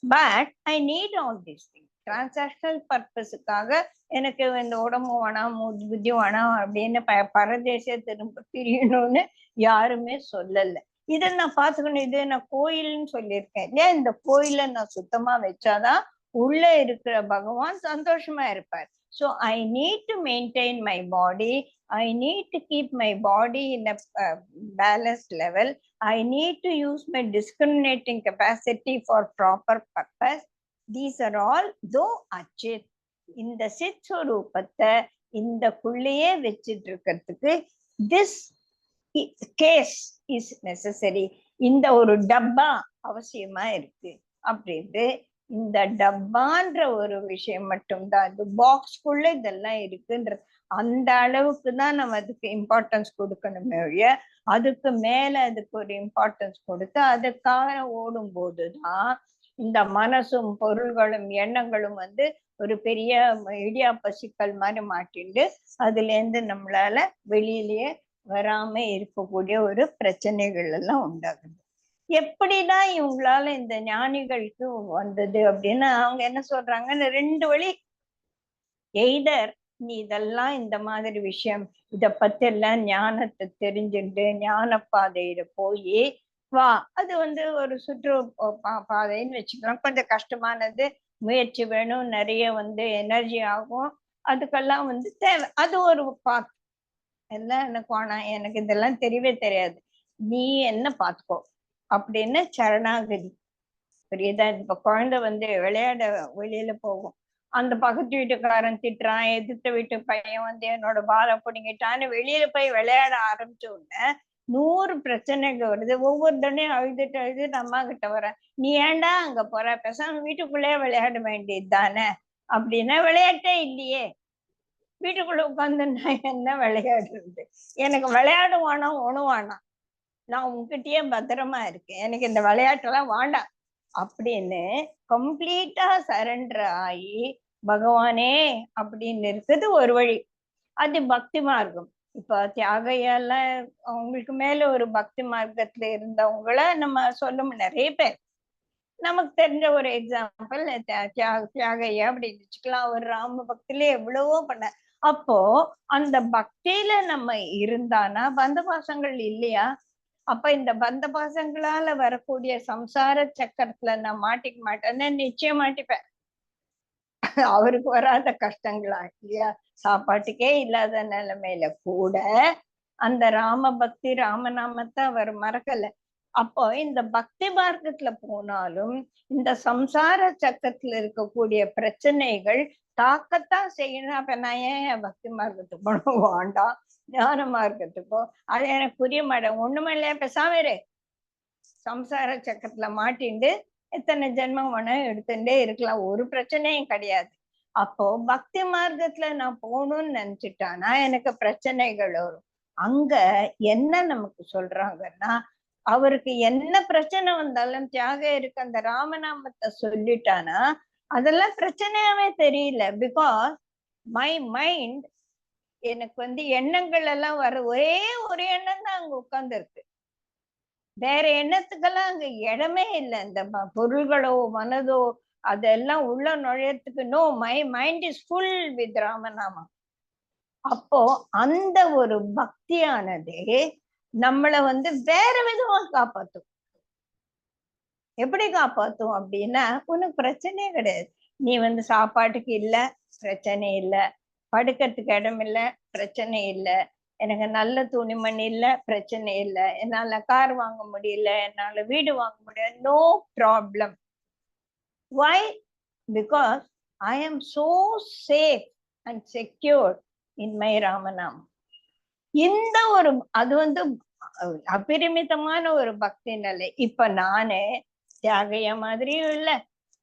But I need all these things. Transactional பர்பஸுக்காக எனக்கு இந்த உடம்பு வேணாம், புத்தி வேணாம் அப்படின்னு பரதேச திரும்ப திரியணும்னு யாருமே சொல்லல. இதை நான் பார்த்துக்கணும். இது நான் கோயில்னு சொல்லியிருக்கேன் இல்லையா? இந்த கோயிலை நான் சுத்தமா வச்சாதான் உள்ள இருக்கிற பகவான் சந்தோஷமா இருப்பார். So I need to maintain my body. I need to keep my body in a balanced level. I need to use my discriminating capacity for proper purpose. These are all though achit. இந்த சித் ஸ்வரூபத்தை இந்த குள்ளையே வச்சிட்டு இருக்கிறதுக்கு this case is necessary. இந்த ஒரு டப்பா அவசியமா இருக்கு அப்படின்ட்டு, இந்த டப்பான்ற ஒரு விஷயம் மட்டும்தான், இந்த பாக்ஸ்குள்ள இதெல்லாம் இருக்குன்றது, அந்த அளவுக்கு தான் நம்ம அதுக்கு இம்பார்ட்டன்ஸ் கொடுக்கணுமே ஒழிய அதுக்கு மேல அதுக்கு ஒரு இம்பார்ட்டன்ஸ் கொடுத்து அதுக்காக ஓடும் போதுதான் இந்த மனசும் பொருள்களும் எண்ணங்களும் வந்து ஒரு பெரிய இடியாப்ப சிக்கல் மாதிரி மாட்டிண்டு அதுல இருந்து நம்மளால வெளியிலேயே வராம இருக்கக்கூடிய ஒரு பிரச்சனைகள் எல்லாம் உண்டாகுது. எப்படிதான் இவங்களால இந்த ஞானிகளுக்கு வந்தது அப்படின்னா, அவங்க என்ன சொல்றாங்கன்னு ரெண்டு வழி. எய்தர் நீ இதெல்லாம் இந்த மாதிரி விஷயம் இத பத்தி எல்லாம் ஞானத்தை தெரிஞ்சுட்டு ஞான பாதையில போய் வா. அது வந்து ஒரு சுற்று பாதைன்னு வச்சுக்கலாம். கொஞ்சம் கஷ்டமானது, முயற்சி வேணும், நிறைய வந்து எனர்ஜி ஆகும், அதுக்கெல்லாம் வந்து தேவை. அது ஒரு பாத். எல்லாம் எனக்கு வேணாம், எனக்கு இதெல்லாம் தெரியவே தெரியாது, நீ என்ன பாத்துக்கோ அப்படின்னு சரணாகதி. புரியுதா? இப்ப குழந்தை வந்து விளையாட வெளியில போகும், அந்த பக்கத்து வீட்டுக்காரன் திட்டுறான், எதிர்த்த வீட்டு பையன் வந்து என்னோட பாலை பிடிங்கிட்டான்னு வெளியில போய் விளையாட ஆரம்பிச்ச உடனே 100 பிரச்சனைகள் வருது. ஒவ்வொரு தடையும் அழுதுட்டு அம்மா கிட்ட வர, நீ ஏன்டா அங்க போற, பேசாம வீட்டுக்குள்ளே விளையாட வேண்டியது தானே அப்படின்னா, விளையாட்டே இல்லையே, வீட்டுக்குள்ள உட்காந்து நான் என்ன விளையாடுறது, எனக்கு விளையாடு வேணாம், ஒண்ணு வேணாம், நான் உங்ககிட்டயே பத்திரமா இருக்கேன், எனக்கு இந்த விளையாட்டெல்லாம் வேண்டாம் அப்படின்னு கம்ப்ளீட்டா சரண்டர் ஆகி பகவானே அப்படின்னு இருக்குது ஒரு வழி. அது பக்தி மார்க்கம். இப்ப தியாகையெல்லாம் அவங்களுக்கு மேல ஒரு பக்தி மார்க்கத்துல இருந்தவங்கள நம்ம சொல்ல நிறைய பேர் நமக்கு தெரிஞ்ச ஒரு எக்ஸாம்பிள் தியாகையா அப்படின்னு வச்சுக்கலாம். அவர் ராம பக்தியில எவ்வளவோ பண்ண. அப்போ அந்த பக்தியில நம்ம இருந்தானா பந்த பாசங்கள் இல்லையா? அப்ப இந்த பந்த பாசங்களால வரக்கூடிய சம்சார சக்கரத்துல நான் மாட்டிக்க மாட்டேன்னு நிச்சயம் மாட்டிப்பேன். அவருக்கு வராத கஷ்டங்களா இல்லையா? சாப்பாட்டுக்கே இல்லாத நிலைமையில கூட அந்த ராம பக்தி ராமநாமத்தை அவர் மறக்கல. அப்போ இந்த பக்தி மார்க்கத்துல போனாலும் இந்த சம்சார சக்கரத்துல இருக்கக்கூடிய பிரச்சனைகள் தாக்கத்தான் செய்யணும். அப்ப நான் ஏன் பக்தி மார்க்கத்துக்கு போனோம் வேண்டாம், ஞான மார்க்கத்துக்கோ? அது எனக்கு புரிய மாட்டேன். ஒண்ணுமே இல்லையா, பேசாம இரு, சம்சார சக்கரத்துல மாட்டிண்டு எத்தனை ஜென்மம் வேணா எடுத்துட்டே இருக்கலாம், ஒரு பிரச்சனையும் கிடையாது. அப்போ பக்தி மார்க்கத்துல நான் போகணும்னு நினைச்சிட்டானா எனக்கு பிரச்சனைகள் வரும். அங்க என்ன நமக்கு சொல்றாங்கன்னா, அவருக்கு என்ன பிரச்சனை வந்தாலும் தியாக இருக்கு அந்த ராமநாமத்தை சொல்லிட்டானா அதெல்லாம் பிரச்சனையாவே தெரியல. பிகாஸ் மை மைண்ட், எனக்கு வந்து எண்ணங்கள் எல்லாம் வர ஒரே ஒரு எண்ணம் தான் அங்க உட்கார்ந்து இருக்கு, வேற எண்ணத்துக்கெல்லாம் அங்க இடமே இல்லை. இந்த பொருள்களோ மனதோ அதெல்லாம் உள்ள நுழையத்துக்கு no, my mind is full with ராமநாமம். அப்போ அந்த ஒரு பக்தியானதே நம்மளை வேற விதமா காப்பாத்தும். எப்படி காப்பாத்தும் அப்படின்னா, உனக்கு பிரச்சனையே கிடையாது. நீ சாப்பாட்டுக்கு இல்ல, பிரச்சனை இல்ல. படுக்கிறதுக்கு இடம் இல்ல, பிரச்சனை இல்ல. எனக்கு நல்ல துணிமணி இல்ல, பிரச்சனை இல்ல. என்னால கார் வாங்க முடியல, என்னால வீடு வாங்க முடியல, no problem. Why? Because I am so safe and secure in my Ramanam. இந்த ஒரு அது அபரிமிதமான ஒரு பக்தி நிலை. இப்ப நானே தியாகைய மாதிரியும் இல்ல,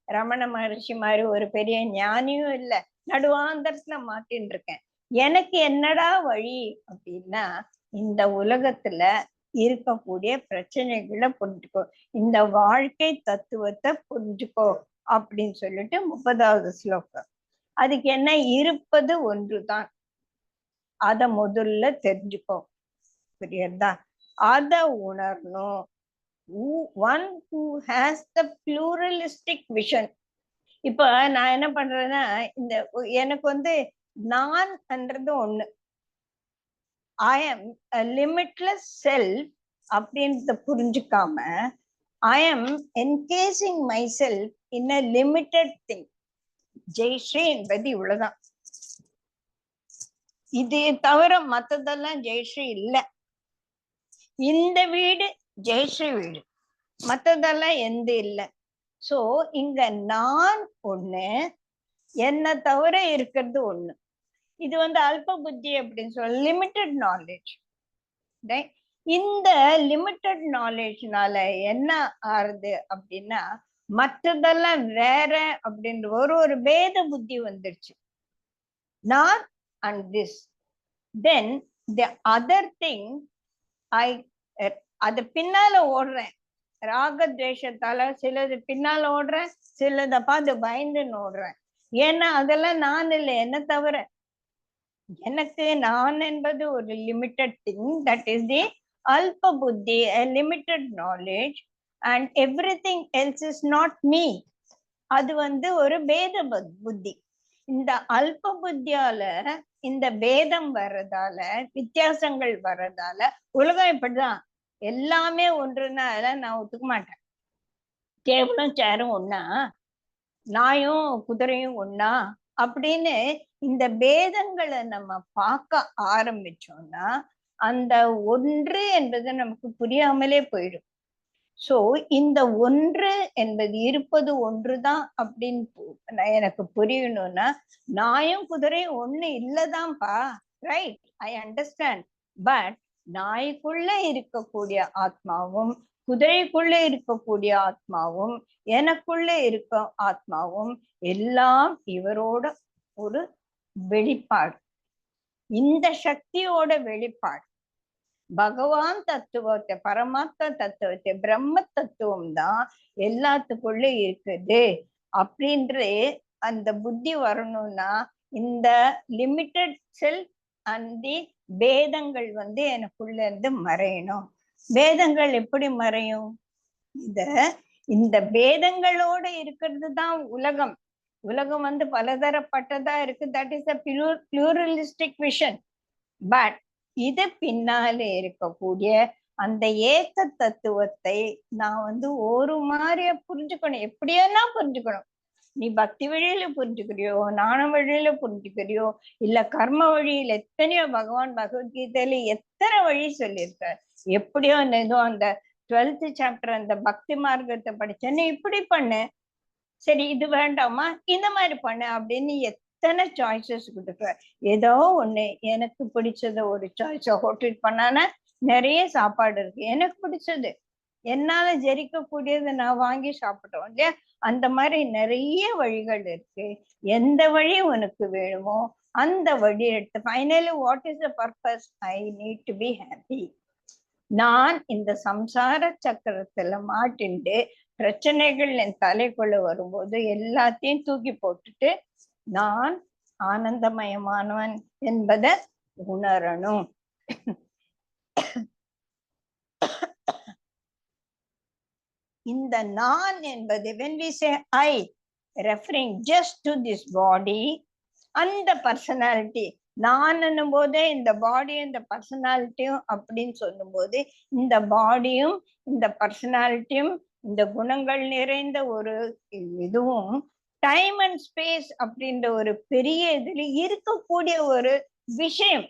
ரமண மகர்ஷி மாதிரி ஒரு பெரிய ஞானியும் இல்ல, நடுவாந்தரத்துல மாட்டின்னு இருக்கேன். எனக்கு என்னடா வழி அப்படின்னா, இந்த உலகத்துல இருக்கக்கூடிய பிரச்சனைகளை புரிஞ்சுக்கோ, இந்த வாழ்க்கை தத்துவத்தை புரிஞ்சுக்கோ அப்படின்னு சொல்லிட்டு 30வது ஸ்லோகம். அதுக்கு என்ன, இருப்பது ஒன்றுதான், அத முதல்ல தெரிஞ்சுக்கோ. புரியுதா? அத உணரணும். One who has the pluralistic vision. இப்ப நான் என்ன பண்றேன்னா, இந்த எனக்கு நான் என்றது ஒண்ணு, I am a limitless self அப்படின்றத புரிஞ்சுக்காம, I am encasing myself in a limited thing. Jayashree என்பது இவ்வளவுதான். இது தவிர மத்ததெல்லாம் ஜெயஸ்ரீ இல்ல. இந்த வீடு ஜெயஸ்ரீ வீடு, மத்ததெல்லாம் எந்த இல்ல. சோ இங்க நான் ஒண்ணு, என்ன தவிர இருக்கிறது ஒண்ணு. இது அல்ப புத்தி அப்படின்னு சொல்ல, லிமிட்டட் நாலேஜ். இந்த லிமிட்டட் நாலேஜ்னால என்ன ஆறுது அப்படின்னா, மற்றதெல்லாம் வேற அப்படின்ற ஒரு பேத புத்தி வந்துருச்சு. நான் and this, then the other thing அது பின்னால ஓடுறேன். ராகத்வேஷத்தால சிலது பின்னால ஓடுறேன், சிலதை பார்த்து பயந்துன்னு ஓடுறேன். ஏன்னா அதெல்லாம் நான் இல்லை, என்ன தவிர. எனக்கு நான் என்பது ஒரு limited thing, that is the அல்ப புத்தி, limited knowledge, and every thing else is not me. அது ஒரு பேத புத்தி. இந்த அல்ப புத்தியால இந்த பேதம் வர்றதால, வித்தியாசங்கள் வர்றதால உலகம் இப்படிதான். எல்லாமே ஒன்றுன்னா நான் ஒத்துக்க மாட்டேன். டேபிளும் சேரும் ஒண்ணா, நாயும் குதிரையும் ஒண்ணா அப்படின்னு இந்த பேதங்களை நம்ம பார்க்க ஆரம்பிச்சோம்னா, அந்த ஒன்று என்பது நமக்கு புரியாமலே போயிடும். சோ இந்த ஒன்று என்பது இருப்பது ஒன்றுதான் அப்படின்னு எனக்கு புரியணும்னா, நாயும் குதிரையும் ஒண்ணு இல்லதான்ப்பா. Right, I understand. பட் நாய்க்குள்ள இருக்கக்கூடிய ஆத்மாவும், குதிரைக்குள்ள இருக்கக்கூடிய ஆத்மாவும், எனக்குள்ள இருக்க ஆத்மாவும் எல்லாம் இவரோட ஒரு வெளிப்பாடு. இந்த சக்தியோட வெளிப்பாடு. பகவான் தத்துவத்தை, பரமாத்மா தத்துவத்தை, பிரம்ம தத்துவம் தான் எல்லாத்துக்குள்ள இருக்குது அப்படின்ற அந்த புத்தி வரணும்னா, இந்த லிமிட்டட் செல்ஃப் அண்ட் தி பேதங்கள் எனக்குள்ள இருந்து மறையணும். பேதங்கள் எப்படி மறையும்? இந்த பேதங்களோட இருக்கிறது தான் உலகம். உலகம் பலதரப்பட்டதா இருக்கு. That is a pluralistic vision. But இது பின்னாலே இருக்கக்கூடிய அந்த ஏக்க தத்துவத்தை நான் ஒரு மாதிரியா புரிஞ்சுக்கணும். எப்படியென்னா புரிஞ்சுக்கணும். நீ பக்தி வழியில புரிஞ்சுக்கிறியோ, ஞான வழியில புரிஞ்சுக்கிறியோ, இல்ல கர்ம வழியில, எத்தனையோ பகவான் பகவத்கீதையில எத்தனை வழி சொல்லியிருக்காரு. எப்படியோ அந்த 12th சாப்டர் அந்த பக்தி மார்க்கத்தை படிச்சேன்னு இப்படி பண்ணு, சரி இது வேண்டாமா இந்த மாதிரி பண்ணு அப்படின்னு எத்தனை சாய்ஸஸ் கொடுக்குற. ஏதோ ஒண்ணு எனக்கு பிடிச்சத ஒரு சாய்ஸ ஹோட்டல் பண்ணானா நிறைய சாப்பாடு இருக்கு, எனக்கு பிடிச்சது என்னால ஜெரிக்கக்கூடியது நான் வாங்கி சாப்பிட்டோம் இல்லையா. அந்த மாதிரி நிறைய வழிகள் இருக்கு. எந்த வழி உனக்கு வேணுமோ அந்த வழி எடுத்து finally what is the purpose? I need to be happy. நான் இந்த சம்சார சக்கரத்துல மாட்டிண்டு பிரச்சனைகள் என் தலைக்குள்ள வரும்போது எல்லாத்தையும் தூக்கி போட்டுட்டு நான் ஆனந்தமயமானவன் என்பதை உணரணும். இந்த நான் என்பது when we say I, referring just to this body and the personality, நான் போதே இந்த பாடியும் இந்த பர்சனாலிட்டியும் அப்படின்னு சொல்லும் போது இந்த பாடியும் இந்த பர்சனாலிட்டியும் இந்த குணங்கள் நிறைந்த ஒரு இதுவும் டைம் அண்ட் ஸ்பேஸ் அப்படின்ற ஒரு பெரிய இதுல இருக்கக்கூடிய ஒரு விஷயம்.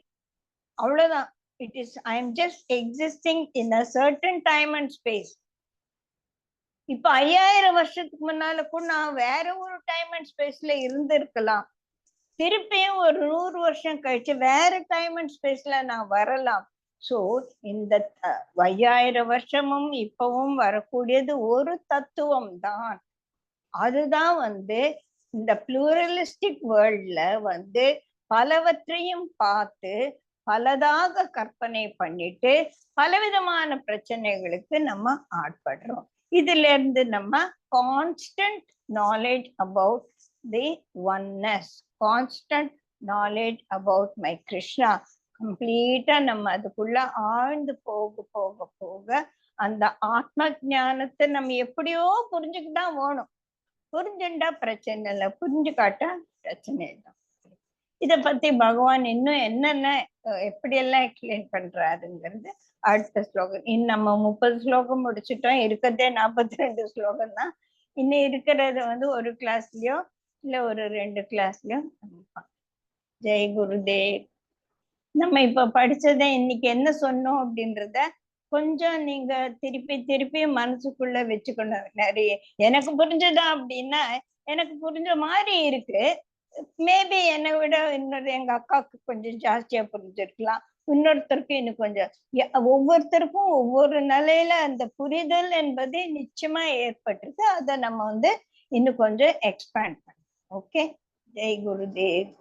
அவ்வளவுதான். It is I am just existing in a certain time and space. இப்ப 5000 வருஷத்துக்கு முன்னால கூட நான் வேற ஒரு டைம் அண்ட் ஸ்பேஸ்ல இருந்திருக்கலாம். திருப்பியும் ஒரு 100 வருஷம் கழிச்சு வேற டைம் அண்ட் ஸ்பேஸ்ல நான் வரலாம். சோ இந்த 5000 வருஷமும் இப்பவும் வரக்கூடியது ஒரு தத்துவம் தான். அதுதான் இந்த பிளூரலிஸ்டிக் வேர்ல்ட்ல பலவற்றையும் பார்த்து பலதாக கற்பனை பண்ணிட்டு பலவிதமான பிரச்சனைகளுக்கு நம்ம ஆட்படுறோம். இதுல இருந்து நம்ம constant knowledge about the oneness, constant knowledge about my Krishna, கம்ப்ளீட்டா நம்ம அதுக்குள்ள ஆழ்ந்து போக போக போக அந்த ஆத்ம ஞானத்தை நம்ம எப்படியோ புரிஞ்சுக்கிதான் வேணும். புரிஞ்சுண்டா பிரச்சனை இல்லை, புரிஞ்சுக்காட்டா பிரச்சனை இல்லை. இத பத்தி பகவான் இன்னும் என்னென்ன எப்படியெல்லாம் எக்ஸ்பிளைன் பண்றாருங்கிறது அடுத்த ஸ்லோகம். இன்னும் நம்ம 30 ஸ்லோகம் முடிச்சுட்டோம். இருக்கிறதே 42 ஸ்லோகம் தான். இன்னும் இருக்கிறத ஒரு கிளாஸ்லயோ இல்ல ஒரு 2 கிளாஸ்லயோ ஜெய் குருதேவ். நம்ம இப்ப படிச்சதை இன்னைக்கு என்ன சொன்னோம் அப்படின்றத கொஞ்சம் நீங்க திருப்பி திருப்பி மனசுக்குள்ள வச்சுக்கணும். நிறைய எனக்கு புரிஞ்சதா அப்படின்னா எனக்கு புரிஞ்ச மாதிரி இருக்கு. மேபி என்னை விட இன்னொரு எங்க அக்காவுக்கு கொஞ்சம் ஜாஸ்தியா புரிஞ்சிருக்கலாம், இன்னொருத்தருக்கு இன்னும் கொஞ்சம். ஒவ்வொருத்தருக்கும் ஒவ்வொரு நிலையில அந்த புரிதல் என்பது நிச்சயமா ஏற்பட்டிருக்கு. அதை நம்ம இன்னும் கொஞ்சம் எக்ஸ்பேண்ட் பண்ணோம். ஓகே, ஜெய் குருதேவ்.